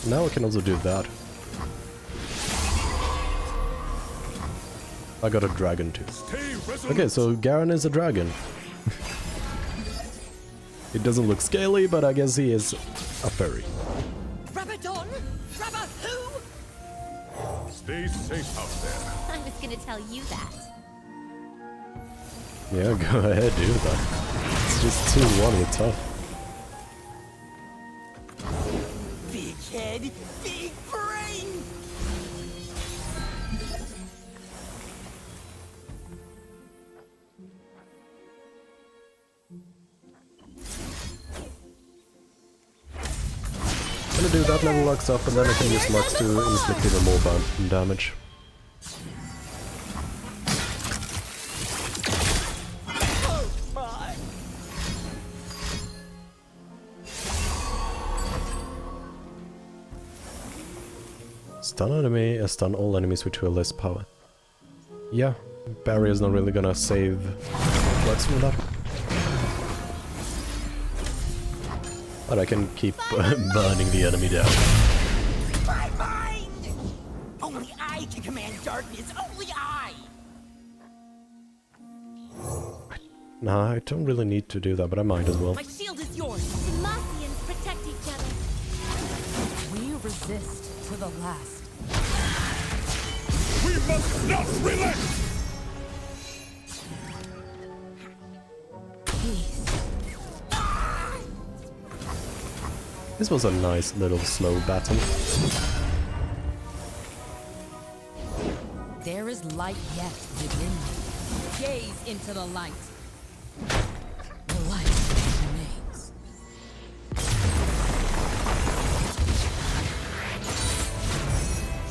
Now I can also do that. I got a dragon too. Okay, so Garen is a dragon. It doesn't look scaly, but I guess he is a fairy. Rabadon? Rabahoo? Stay safe out there. I was gonna tell you that. Yeah, go ahead, do that. It's just 2-1 with tough. Big head, big brain! I'm gonna do that, level Lux up, and then I can use Lux to inflict even more damage. Stun enemy, stun all enemies with 2 or less power. Yeah, barrier's not really gonna save Lux from that. But I can keep burning the enemy down. My mind! Only I can command darkness, only I! Nah, I don't really need to do that, but I might as well. My shield is yours. Demacians protect each other. We resist to the last. We must not relent! Peace. This was a nice little slow battle. There is light yet within me. Gaze into the light. The light remains.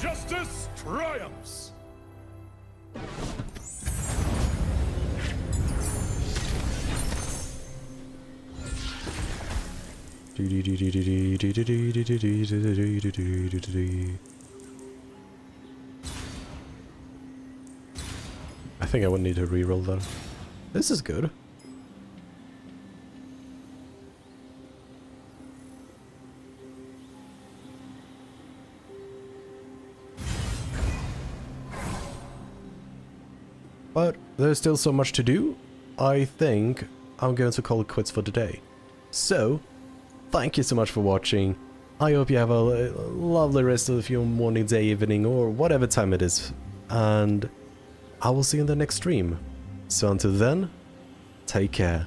Justice triumphs! think I would need to reroll that. This is good. But there's still so much to do. I think I'm going to call it quits for today. So, thank you so much for watching. I hope you have a lovely rest of your morning, day, evening, or whatever time it is. And I will see you in the next stream. So until then, take care.